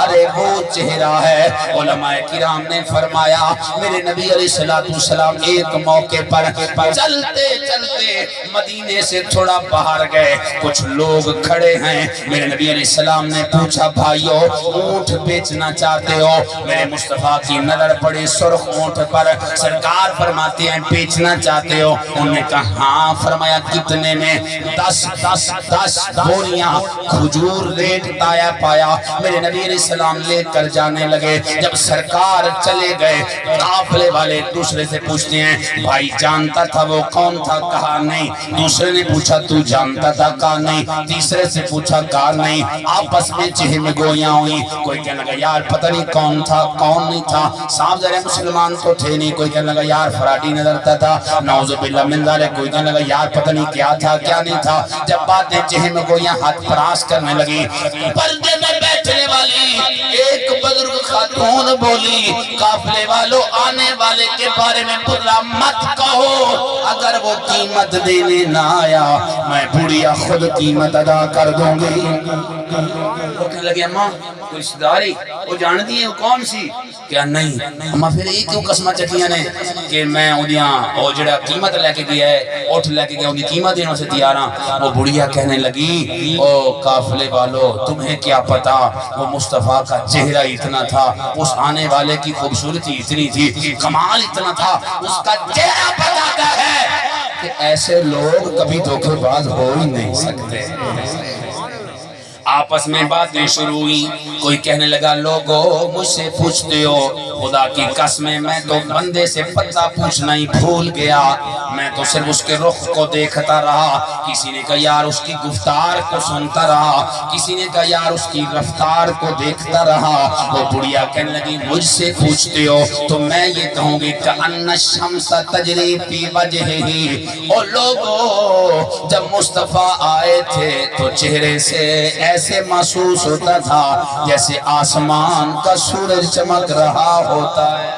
ارے وہ چہرہ ہے۔ علماء کرام نے فرمایا میرے نبی علیہ السلام ایک موقع پر چلتے چلتے مدینے سے تھوڑا باہر گئے، کچھ لوگ کھڑے ہیں۔ میرے نبی علیہ السلام نے پوچھا بھائیو اونٹ بیچنا چاہتے ہو؟ میرے مصطفیٰ کی نظر پڑی سرخ اونٹ پر، سرکار فرماتے ہیں بیچنا چاہتے ہو؟ انہوں نے کہا ہاں۔ فرمایا کتنے میں؟ 10 بوریاں کھجور ریٹ پایا۔ میرے نبی علیہ السلام لے کر جانے لگے۔ جب سرکار چلے گئے قافلے والے ایک دوسرے سے پوچھتے ہیں بھائی جانتا تھا وہ کون تھا؟ کہا نہیں۔ دوسرے نے پوچھا تو جانتا تھا؟ کہا نہیں۔ تیسرے سے پوچھا؟ کہا نہیں۔ آپس میں چہم گویاں ہوئی، کوئی کہنے لگا یار پتہ نہیں کون تھا کون نہیں تھا، صاحب ذرا مسلمان تو تھے نہیں، کوئی کہنے لگا یار فراڈی نظرتا تھا، نعوذ باللہ من ذالک، کوئی کہنے لگا یار پتہ نہیں کیا تھا کیا نہیں تھا۔ جب باتیں چہم گویاں ہاتھ پراس کرنے لگی، پردے میں بیٹھنے والی ایک بزرگ خاتون بولی قافلے والوں آنے والے کے بارے میں برا مت کہو، اگر وہ قیمت دینے نہ آیا میں بڑھیا خود قیمت ادا کر دوں گی۔ وہ کہنے لگے اماں کوئی رشتہ داری وہ جان دی ہے وہ کون سی؟ کیا نہیں اماں پھر یہ کیوں قسمہ چکیاں نے کہ میں اودیاں وہ جڑا قیمت لے کے گیا ہے اٹھ لے کے گیا اودی قیمت دینا سے تیاراں۔ وہ بڑھیا کہنے لگی او قافلے والو تمہیں کیا پتا وہ مصطفیٰ کا چہرہ اتنا تھا، اس آنے والے کی خوبصورتی اتنی تھی، کمال اتنا تھا، اس کا چہرہ بتاتا ہے کہ ایسے لوگ کبھی دھوکے باز ہو ہی نہیں سکتے۔ آپس میں باتیں شروع ہوئی، کوئی کہنے لگا لوگو مجھ سے پوچھتے ہو، خدا کی قسمیں میں تو بندے سے پتہ پوچھنا ہی بھول گیا، میں تو صرف اس کے رخ کو دیکھتا رہا۔ کسی نے کہا یار اس کی گفتار کو سنتا رہا، کسی نے کہا یار اس کی رفتار کو دیکھتا رہا۔ وہ بڑھیا کہنے لگی مجھ سے پوچھتے ہو تو میں یہ کہوں گی کأن الشمس تجری فی وجہہ، او لوگو جب مصطفیٰ آئے تھے تو چہرے سے ایسے محسوس ہوتا تھا جیسے آسمان کا سورج چمک رہا ہوتا ہے۔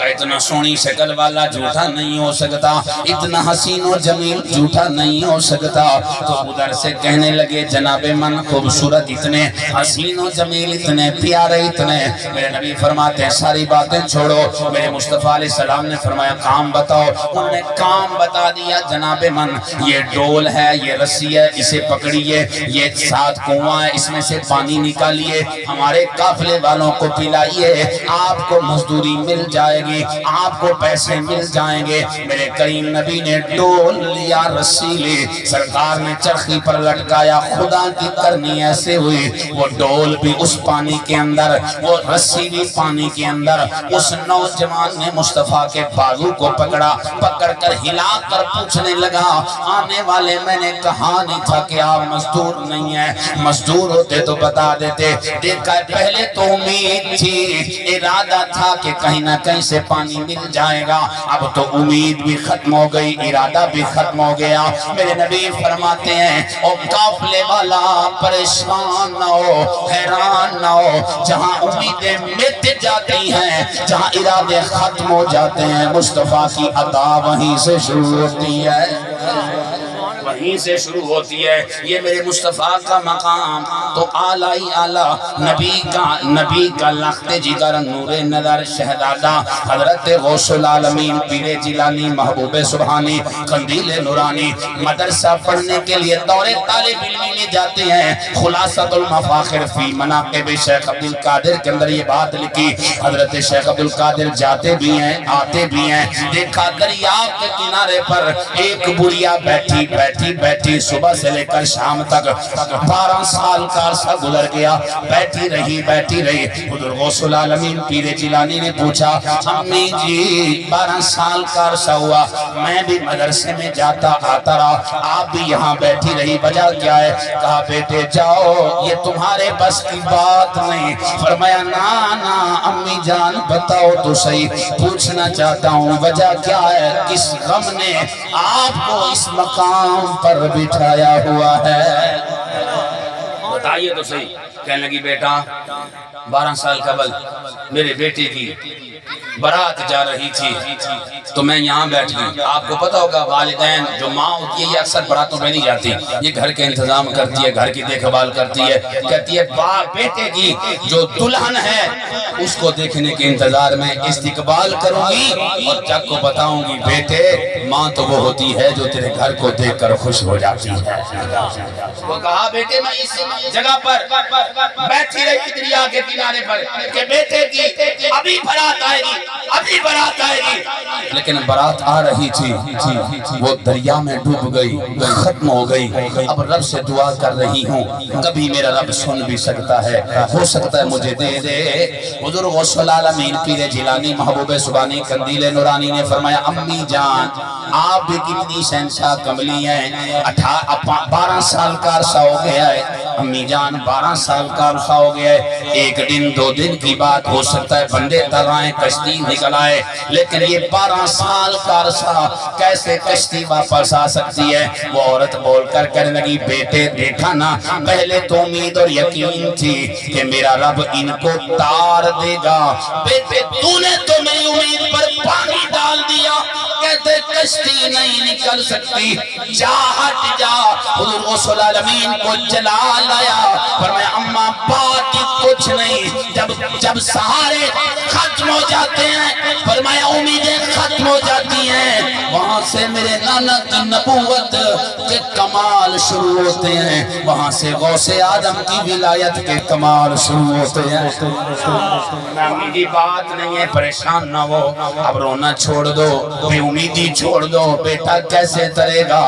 اتنا سونی شکل والا جھوٹا نہیں ہو سکتا، اتنا حسین و جمیل جھوٹا نہیں ہو سکتا۔ تو ادھر سے کہنے لگے جناب من خوبصورت اتنے حسین و جمیل اتنے پیارے اتنے، میرے نبی فرماتے ہیں ساری باتیں چھوڑو، میرے مصطفیٰ علیہ السلام نے فرمایا کام بتاؤ۔ انہوں نے کام بتا دیا جناب من یہ ڈول ہے، یہ رسی ہے، اسے پکڑیے، یہ ساتھ کنواں ہے اس میں سے پانی نکالیے، ہمارے قافلے والوں کو پلائیے، آپ کو مزدوری مل جائے گی، آپ کو پیسے مل جائیں گے۔ میرے کریم نبی نے ڈول لیا، رسی لی، سرکار نے چرخی پر لٹکایا، خدا کی کرنی ایسے ہوئی وہ ڈول بھی اس پانی کے اندر، وہ رسی بھی پانی کے اندر۔ اس نوجوان نے مصطفیٰ کے بازو کو پکڑا، پکڑ کر ہلا کر پوچھنے لگا آنے والے میں نے کہا نہیں تھا کہ آپ مزدور نہیں ہیں، مزدور ہوتے تو بتا دیتے۔ دیکھا پہلے تو امید تھی، ارادہ تھا کہ کہیں نہ کہیں سے پانی مل جائے گا، اب تو امید بھی ختم ہو گئی، ارادہ بھی ختم ہو گیا۔ میرے نبی فرماتے ہیں او قافلے والا پریشان نہ ہو، حیران نہ ہو، جہاں امیدیں مٹ جاتی ہیں، جہاں ارادے ختم ہو جاتے ہیں، مصطفیٰ کی عطا وہیں سے شروع ہوتی ہے، وہیں سے شروع ہوتی ہے۔ یہ میرے مصطفیٰ کا مقام تو اعلیٰ اعلیٰ، نبی کا لخت جگر، نور نظر، شہزادہ حضرت غوث العالمین پیر جیلانی، محبوب سبحانی، قندیل نورانی، مدرسہ پڑھنے کے لیے دور طالب علمی میں جاتی ہیں۔ خلاصۃ المفاخر فی مناقب شیخ عبد القادر کے اندر یہ بات لکھی، حضرت شیخ عبد القادر جاتے بھی ہیں آتے بھی ہیں، دیکھا دریا کے کنارے پر ایک بڑھیا بیٹھی بیٹھی بیٹھی صبح سے لے کر شام تک 12 سال کا عرصہ گزر گیا، بیٹھی رہی۔ حضور غوث العالمین پیر جیلانی نے پوچھا، امی جی 12 سال کا عرصہ ہوا، میں بھی مدرسے میں جاتا آتا رہا، آپ بھی یہاں بیٹھی رہی، وجہ کیا ہے؟ کہا بیٹے جاؤ، یہ تمہارے بس کی بات نہیں۔ فرمایا نا امی جان بتاؤ تو صحیح، پوچھنا چاہتا ہوں وجہ کیا ہے، کس غم نے آپ کو اس مقام پر بٹھایا ہوا ہے؟ بتائیے تو صحیح۔ کہنے لگی بیٹا 12 سال قبل میرے بیٹے کی برات جا رہی تھی تو میں یہاں بیٹھ گئی۔ آپ کو پتا ہوگا والدین جو ماں ہوتی ہے یہ اکثر براتوں پہ نہیں جاتی، یہ گھر کے انتظام کرتی ہے، گھر کی دیکھ بھال کرتی ہے، کہتی ہے بیٹے کی جو دلہن ہے اس کو دیکھنے کے انتظار میں استقبال کروں گی اور جگ کو بتاؤں گی بیٹے ماں تو وہ ہوتی ہے جو تیرے گھر کو دیکھ کر خوش ہو جاتی ہے۔ وہ کہا بیٹے میں اس جگہ پر بیٹھی رہی دریا کے کنارے پر کہ بیٹے کی ابھی برات آئے گی، لیکن برات آ رہی تھی، وہ دریا میں ڈوب گئی، ختم ہو گئی۔ اب رب سے دعا کر رہی ہوں، کبھی میرا رب سن بھی سکتا ہے، ہو سکتا ہے مجھے دے دے۔ حضور غوث العالمین پیر جیلانی محبوب سبحانی قندیل نورانی نے فرمایا امی جان آپ بھی کتنی شہنشاہ کملی ہیں، 12 سال کا عرصہ ہو گیا ہے امی جان، 12 سال کا عرصہ ہو گیا ہے، ایک دن 2 دن کی بات ہو سکتا ہے، بندے تر آئیں کشتی نکل آئے، لیکن یہ 12 سال کا عرصہ کیسے کشتی واپس آ سکتی ہے؟ وہ عورت بول کر کہنے لگی بیٹے دیکھا نا، پہلے تو امید اور یقین تھی کہ میرا رب ان کو تار دے گا، بیٹے تو نے تو میری امید پر پانی ڈال دیا، کہتے کشتی نہیں نکل سکتی، جا ہٹ جا۔ حضور غوث العالمین کو جلال آیا، فرمایا اماں بات کچھ نہیں، جب سہارے ختم ہو جاتے ہیں، فرمایا امیدیں ختم ہو جاتی ہیں، وہاں سے میرے نانا کی نبوت کے کمال شروع ہوتے ہیں، وہاں سے غوث آدم کی ولایت کے کمال شروع ہوتے ہیں۔ امیدی بات نہیں ہے، پریشان نہ ہو، اب رونا چھوڑ دو، بے امیدی چھوڑ دو، بیٹا کیسے ترے گا؟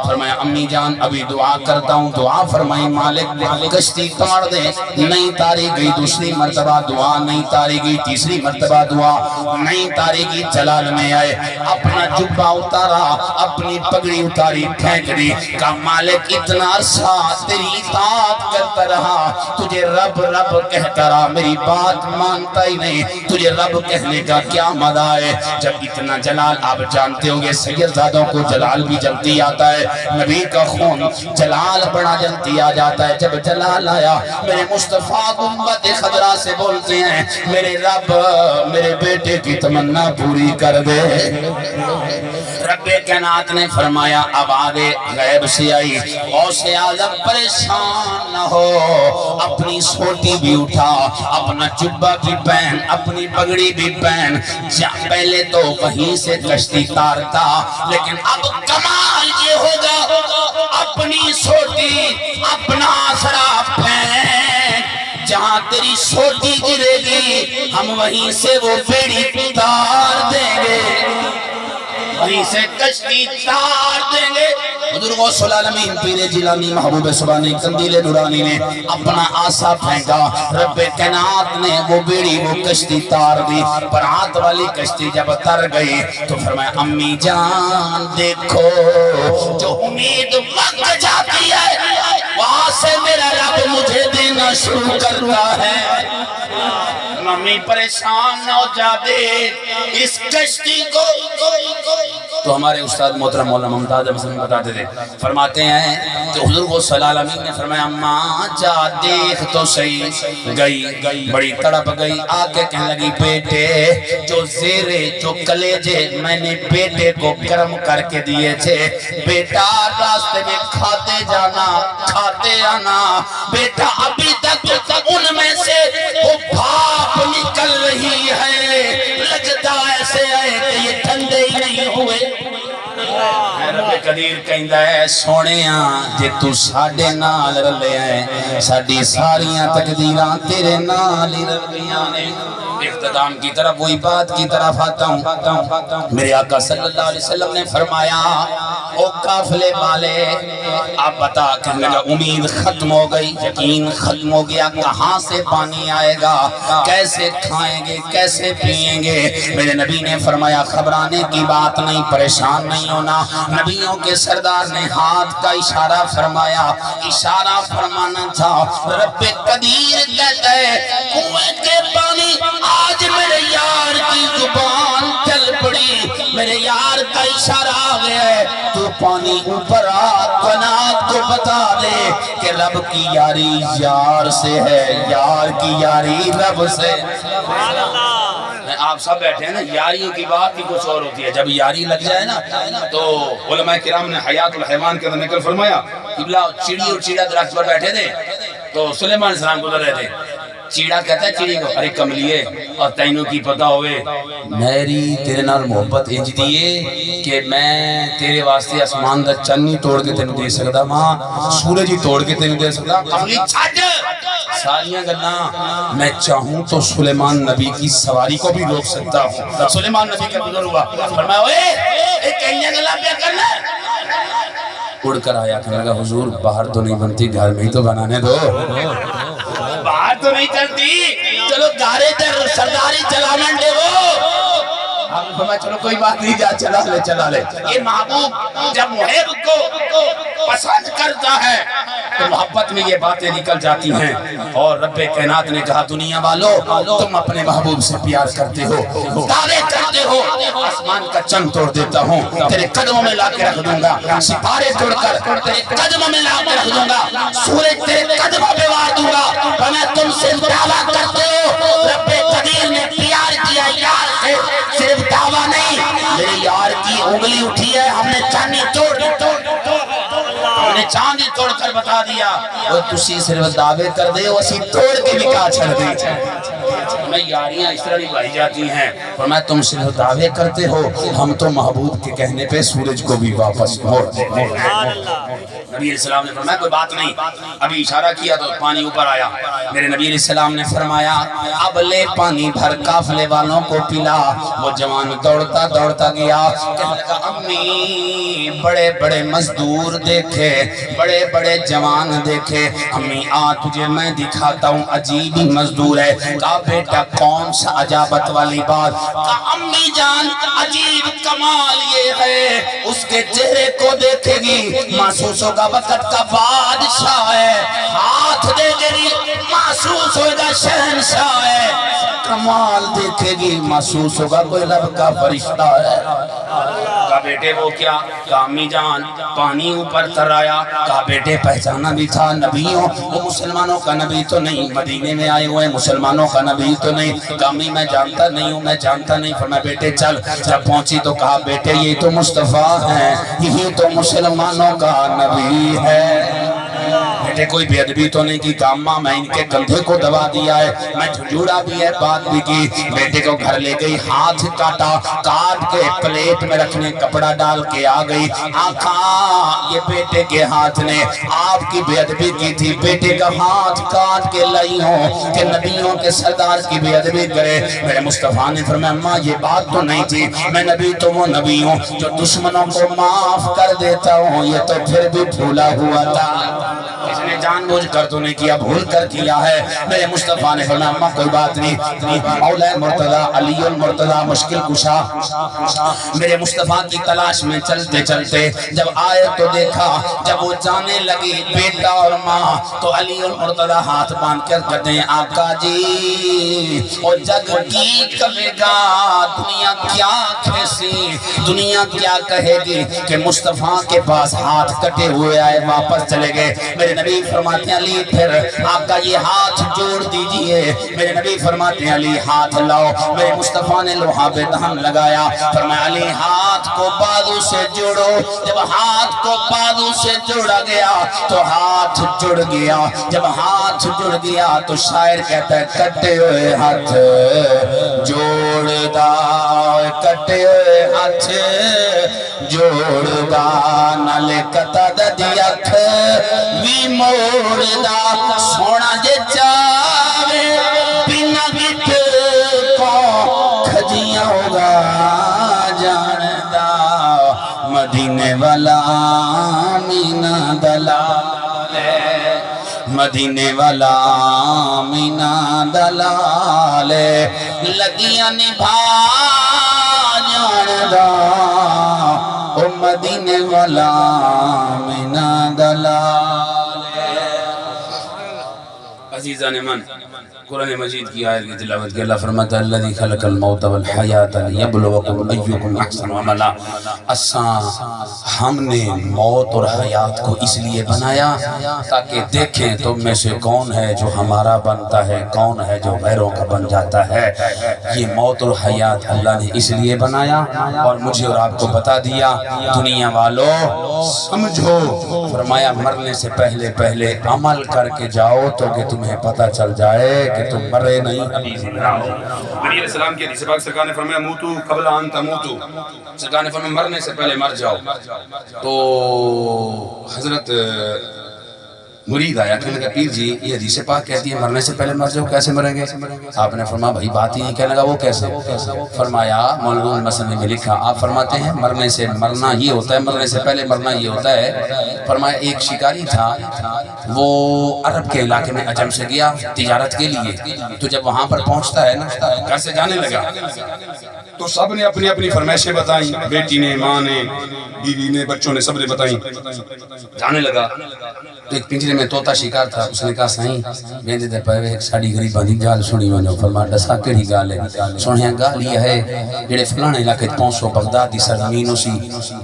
فرمایا امی جان ابھی دعا کرتا ہوں، دعا فرمائی مالک کشتی تاڑ دے، نہیں تاری گئی، دوسری مرتبہ دعا نہیں تاری گئی، تیسری مرتبہ دعا نہیں تاری گئی، جلال میں آئے، اپنا جبہ اتارا، اپنی پگڑی اتاری پھینک دی، کہا مالک اتنا عرصہ تیری اطاعت کرتا رہا، تجھے رب رب کہتا رہا، میری بات مانتا ہی نہیں، تجھے رب کہنے کا کیا مزہ ہے؟ جب اتنا جلال آپ جانتے ہو گے سیدزادوں کو جلال بھی جلدی آتا ہے، نبی کا خون جلال بڑا جلدی آ جاتا ہے، جب جلال آیا میرے مصطفیٰ گنبد خضرا سے بولتے ہیں میرے رب میرے بیٹے کی تمنا پوری کر دے۔ رب کائنات نے فرمایا اب آگے غیب سے آئی، غوث اعظم پریشان نہ ہو، اپنی سوٹی بھی اٹھا، اپنا جبہ بھی پہن، اپنی پگڑی بھی پہن، پہلے تو وہیں سے کشتی تارتا، لیکن اب کمال یہ ہوگا اپنی سوٹی اپنا آسرا پہن، جہاں تیری سوٹی گرے گی ہم وہیں سے وہ بیڑی تار دیں گے، وہیں سے کشتی تار دیں گے۔ حضور غوث العالمین پیر جیلانی محبوب سبحانی قندیل نورانی نے اپنا آسا پھینکا، رب کائنات نے وہ بیڑی وہ کشتی تار دی، برات والی کشتی جب تر گئی تو فرمایا امی جان دیکھو جو امید وقت جاتی ہے وہاں سے میرا رب مجھے دینا شروع کرتا ہے۔ ممی پریشان نہ ہو جا دے اس کشتی کو۔ تو ہمارے استاد محترم مولانا ممتاز احمد بتاتے تھے، فرماتے ہیں کہ حضور غوث العالمین نے فرمایا اماں جا دیکھ تو صحیح، گئی بڑی تڑپ گئی، آگے کہنے لگی بیٹے جو زیرے جو کلیجے میں نے بیٹے کو گرم کر کے دیے تھے، بیٹا راستے میں کھاتے جانا کھاتے آنا، بیٹا ابھی تک ان میں سے وہ بھاپ نکل رہی ہے، لگتا ایسے ہے کہ یہ ٹھنڈے ہی نہیں ہوئے۔ رب قدیر کہندا ہے سونیاں جے تو ساڈے نال رلے ہے ساڈی ساریاں تقدیراں تیرے نال ہی رل گئیاں نے۔ اختتام کی طرف وہی بات کی طرف آتا ہوں، میرے آقا صلی اللہ علیہ وسلم نے فرمایا او قافلے والے آپ بتا، کہنے لگا امید ختم ہو گئی، یقین ختم ہو گیا، کہاں سے پانی آئے گا، کیسے کھائیں گے، کیسے پئیں گے؟ میرے نبی نے فرمایا گھبرانے کی بات نہیں، پریشان نہیں ہونا۔ نبیوں کے سردار نے ہاتھ کا اشارہ فرمایا، اشارہ فرمانا تھا رب قدیر کہتا ہے کنویں کے پانی آج میرے یار کی زبان چل پڑی، میرے یار کا اشارہ آ گیا ہے، تو پانی اوپر آ کائنات کو بتا دے کہ رب کی یاری یار سے ہے، یار کی یاری رب سے۔ آپ سب بیٹھے ہیں نا، یاریوں کی بات ہی کچھ اور ہوتی ہے، جب یاری لگ جائے نا تو علماء کرام نے حیات الحیوان کے اندر نقل فرمایا قبلہ چڑی اور چیڑا درخت پر بیٹھے تھے تو سلیمان علیہ السلام گزر رہے تھے۔ چیڑا کہتا ہے چیڑی کو ارے کملیے اور تینوں کی پتہ ہوئے میری تیرے نال محبت انج دیئے کہ میں تیرے واسطے اسمان دا چنی توڑ کے تینوں دے سکتا ماں، سورج ہی توڑ کے تینوں دے سکتا۔ کملی چھاڑ ساریاں گلنا میں چاہوں تو سلیمان نبی کی سواری کو بھی روک سکتا ہوں۔ سلیمان نبی کا گزر ہوا، فرمایا اوے کہیں گلا پیا کرنا، اڑ کر آیا، کہنے لگا حضور باہر تو نہیں بنتی، گھر میں ہی تو بنانے دو۔ باہر تو نہیں چلتی، چلو گارے در سرداری چلا منڈے وہ۔ آپ نے فرمایا چلو کوئی بات نہیں، جا چلا لے۔ یہ محبوب جب محب کو پسند کرتا ہے تو محبت میں یہ باتیں نکل جاتی ہیں، اور رب کائنات نے کہا دنیا والو تم اپنے محبوب سے پیار کرتے ہو، دعوے کرتے ہو، آسمان کا چند توڑ دیتا ہوں، تیرے قدموں میں لا کے رکھ دوں گا، ستارے توڑ کر تیرے قدموں میں لا کے رکھ دوں گا، سورج تیرے قدموں پہ وار دوں گا۔ میں تم سے دعویٰ کرتے ہو، رب قدیر نے پیار کیا یار سے، صرف دعویٰ نہیں، میرے یار کی انگلی اٹھی ہے، ہم نے چاندی چاندی توڑ کر بتا دیا، وہ تسی صرف دعوے کر دے، اسی توڑ کے نکاح چھڑ دے۔ میں یاریاں اس طرح نبھائی جاتی ہیں، فرمایا تم صرف دعوے کرتے ہو، ہم تو محبوب کے کہنے پہ سورج کو بھی واپس موڑ دے۔ نبی علیہ السلام نے فرمایا کوئی بات نہیں، ابھی اشارہ کیا تو پانی اوپر آیا۔ میرے نبی علیہ السلام نے فرمایا اب لے پانی بھر قافلے والوں کو پلا۔ وہ جوان دوڑتا دوڑتا گیا، کہنے لگا امی بڑے بڑے مزدور دیکھے، بڑے بڑے جوان دیکھے، امی آ تجھے میں دکھاتا ہوں عجیب ہی مزدور ہے۔ کہا بیٹا کون سا عجابت والی بات؟ کہا امی جان عجیب کمال یہ ہے، اس کے چہرے کو دیکھے گی محسوس ہوگا وقت کا بادشاہ ہے، ہاتھ دے گی محسوس ہوگا شہنشاہ ہے، کمال دیکھے گی محسوس ہوگا کوئی رب کا فرشتہ ہے۔ کہا بیٹے وہ کیا؟ کہا امی جان پانی اوپر تر آیا۔ کہا بیٹے پہچانا بھی تھا نبیوں، وہ مسلمانوں کا نبی تو نہیں، مدینے میں آئے ہوئے مسلمانوں کا نبی تو نہیں۔ کہا امی میں جانتا نہیں ہوں، میں جانتا نہیں۔ فرمایا بیٹے چل۔ جب پہنچی تو کہا بیٹے یہ تو مصطفیٰ ہیں، یہی تو مسلمانوں کا نبی ہے۔ بیٹے کوئی بے ادبی تو نہیں کی؟ کاماں میں ان کے کندھے کو دبا دیا ہے، میں جھنجھوڑا بھی ہے، بات بھی کی۔ بیٹے کو گھر لے گئی، ہاتھ کاٹا، کاٹ کے پلیٹ میں رکھنے کپڑا ڈال کے آ گئی۔ آقا یہ بیٹے کے ہاتھ نے آپ کی بے ادبی کی تھی، بیٹے کا ہاتھ کاٹ کے لائی ہوں کہ نبیوں کے سردار کی بے ادبی کرے۔ میرے مصطفیٰ نے فرمایا اماں یہ بات تو نہیں تھی، میں نبی تو وہ نبی ہوں جو دشمنوں کو معاف کر دیتا ہوں، یہ تو پھر بھی بھولا ہوا تھا، اس نے جان بوجھ کر تو نہیں کیا، بھول کر کیا ہے۔ میرے مصطفیٰ نے فرمایا اماں کوئی بات نہیں۔ مولا مرتضیٰ علی المرتضیٰ مشکل کشا میرے مصطفیٰ کی تلاش میں چلتے چلتے جب آئے تو دیکھا، جب وہ جانے لگی بیٹا اور ماں تو علی المرتضیٰ ہاتھ باندھ کر کہتے ہیں آقا جی اور جگ کی کہے گا دنیا کیا کھیسی، دنیا کیا کہے گی کہ مصطفیٰ کے پاس ہاتھ کٹے ہوئے آئے واپس چلے گئے۔ میرے نبی فرماتے ہیں علی پھر آپ کا یہ ہاتھ جوڑ دیجئے. میرے نبی فرماتے ہیں علی ہاتھ لاؤ. میرے مصطفیٰ نے لوہا پہ دہن لگایا. فرمایا علی ہاتھ کو بازو سے جوڑو. جب ہاتھ کو بازو سے جوڑا گیا تو ہاتھ جڑ گیا. جب ہاتھ جڑ گیا تو شاعر کہتا ہے کٹے ہوئے ہاتھ جوڑ دا, کٹے ہوئے ہاتھ جوڑ دا, نالے کتا دی اکھ وی موڑ دا. سونا جے چاوے بنا گٹ کو کھجیاں ہوگا جان دا. مدینے والا آمینہ دلال, مدینے والا آمینہ دلال, لگیاں نبھا جان دا او مدینے والا آمینہ دلال. عزیزان من, قرآن مجید کی آیت کی تلاوت کی. اللہ فرماتا ہے الذی خلق الموت والحیات لیبلوکم ایکم احسن عملا. اساں ہم نے موت اور حیات کو اس لیے بنایا تاکہ دیکھیں تم میں سے کون ہے جو ہمارا بنتا ہے, کون ہے جو غیروں کا بن جاتا ہے. یہ موت اور حیات اللہ نے اس لیے بنایا اور مجھے اور آپ کو بتا دیا دنیا والوں سمجھو. فرمایا مرنے سے پہلے پہلے عمل کر کے جاؤ تو کہ تمہیں پتہ چل جائے کہ تم مرے نہیں ابھی زندہ ہو. نبی علیہ السلام کی حدیث پاک سرکار نے فرمایا موتو قبل ان تموتو. سرکار نے فرمایا مرنے سے پہلے مر جاؤ. تو حضرت مرید آیا, کہنے لگا پیر جی یہ حدیث پاک کہتی ہے مرنے سے پہلے مر جاؤ, کیسے مریں گے؟ آپ نے فرمایا بھائی بات ہی نہیں. کہنے لگا وہ کیسے؟ فرمایا مولانا المسلم میں لکھا, آپ فرماتے ہیں مرنے سے مرنا یہ ہوتا ہے, مرنے سے پہلے مرنا یہ ہوتا ہے. فرمایا ایک شکاری تھا, وہ عرب کے علاقے میں عجم سے گیا تجارت کے لیے. تو جب وہاں پر پہنچتا ہے نا, گھر سے جانے لگا تو سب نے اپنی اپنی فرمائشیں بتائیں, بیٹی نے, ماں نے, بیوی نے, بچوں نے, سب نے بتائیں. جانے لگا تو ایک پنجرے میں طوطا شکار تھا. اس نے کہا سائیں ویندے دے پے ایک ساڈی غریباں دی گال سنی ونجو. فرمایا دسا کیڑی گال ہے؟ سنیا گال یہ ہے جڑے فلانے علاقے پہنچو بغداد دی سرزمین ہو سی,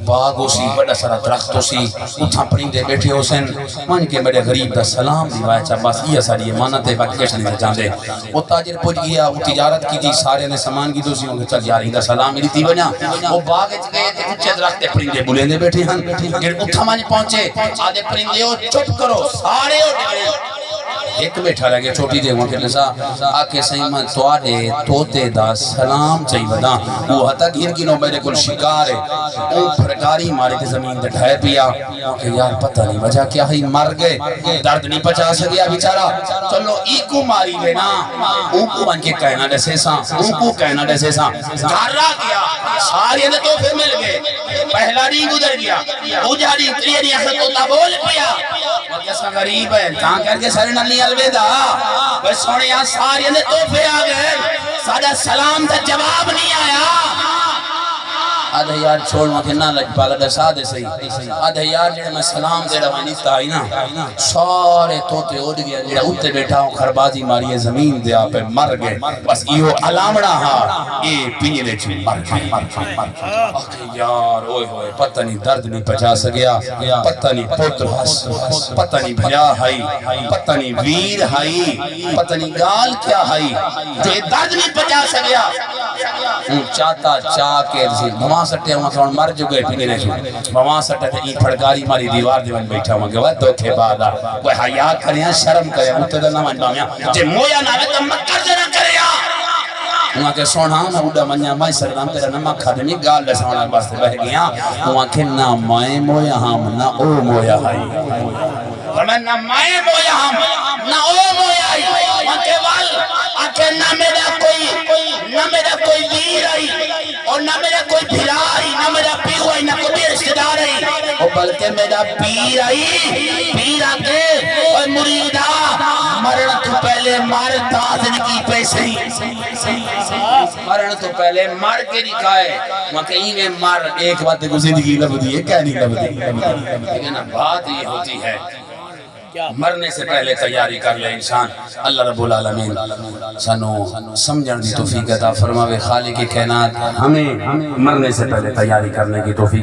باغ ہو سی, بڑا سارا درخت ہو سی, اتھاں پرندے بیٹھے ہو سن, من کے بڑے غریب دا سلام دی وائچا. بس یہ ساری امانت ہے, باقی کچھ نہیں جاندے. وہ تاجر پہنچ گیا, وہ تجارت کی تھی, سارے نے سامان کی دوسی ہوں گے چل یار دا سلام میری دی وجہ. وہ باغ وچ گئے تے اونچے درخت تے پرندے بلیندے بیٹھے ہن. جڑے اتھاں من پہنچے آدے پرندے او چپ کرو, سارے ایک بیٹھا رہ گیا چھوٹی دے وہاں کے لسا آکے سیمہ توڑے توتے دا سلام چاہی بدا. وہ حتا گھر گنو میرے کل شکار ہے, اون پھرکاری مارے تے زمین دے ڈھائے پیا. کہ یار پتہ نہیں وجہ کیا ہی, مر گئے, درد نہیں پچا سکیا بیچارہ. چلو ایکو ماری لینا, اون کو بن کے کہنا دے سیساں, اون کو کہنا دے سیساں. گھر را گیا, سارے نے توفے مل گئے. پہلا نہیں گزر گیا, دوجہ نہیں, تریہ نہیں, اصل توتا بول پیا. وہ کیسا غریب ہے, کہاں کر کے سارے نلی الوداع. بس سونے یہاں سارے نے توفے آ گئے, سادہ سلام تا جواب نہیں آیا. آدھے یار چھوڑ ماں کے نہ لگ پالا دسا دے سہی. آدھے یار جڑے میں سلام دے رہا نہیں تھا ہی نا, سارے توتے اڑ گیا. جڑا اتے بیٹھا ہوں خربازی ماری ہے زمین دے آپ مر گئے. بس یہ علامڑا ہاں یہ پینجلے چھو مر گئے. آکھے یار اوئے ہوئے پتہ نہیں درد نہیں پچا سکیا, پتہ نہیں پتر ہس, پتہ نہیں بھیا ہائی, پتہ نہیں ویر ہائی, پتہ نہیں گال کیا ہائی, جو درد نہیں پچا سکیا. چاہتا چاہ کے بھوان سٹے ہوں کہ مر جو گئے پینے رہے چھو. بھوان سٹے تھے این پھڑکاری ماری دیوار دیوان بیٹھا ہوں کہ وہ دکھے بادا کوئی حیاء کریں, شرم کریں, متدر نہ مان بامیاں جے مویا نہ تو مکر دے نہ کریں. وہاں کے سونا نہ اڈا منیا مائی سردام تیرا نمہ کھا دے گال لے سونا باستے بہ گیا. وہاں کے نہ مائے مویا ہم نہ او مویا ہائی. فرمائے نہ مائے مویا ہم نہ او مویا ہائی. وہاں کے وال آکے نہ میرا کوئی ویر آئی, اور نہ میرا کوئی بھلا آئی, نہ میرا پیو آئی, نہ کوئی رشتہ دار آئی, اور بلکہ میرا پیر آئی. پیر آکے اور مریدہ مرن تو پہلے مار دازن کی پیسے ہی, مرن تو پہلے مار کے دکھائے. وہاں کہیں میں مار ایک بات کو زندگی لب دی ہے, کیا نہیں لب دی. لیکن بات یہ ہوتی ہے مرنے سے پہلے تیاری کر لے انسان. اللہ رب العالمین سانو سمجھن دی توفیق عطا فرماوے. خالق کائنات ہمیں مرنے سے پہلے تیاری کرنے کی توفیق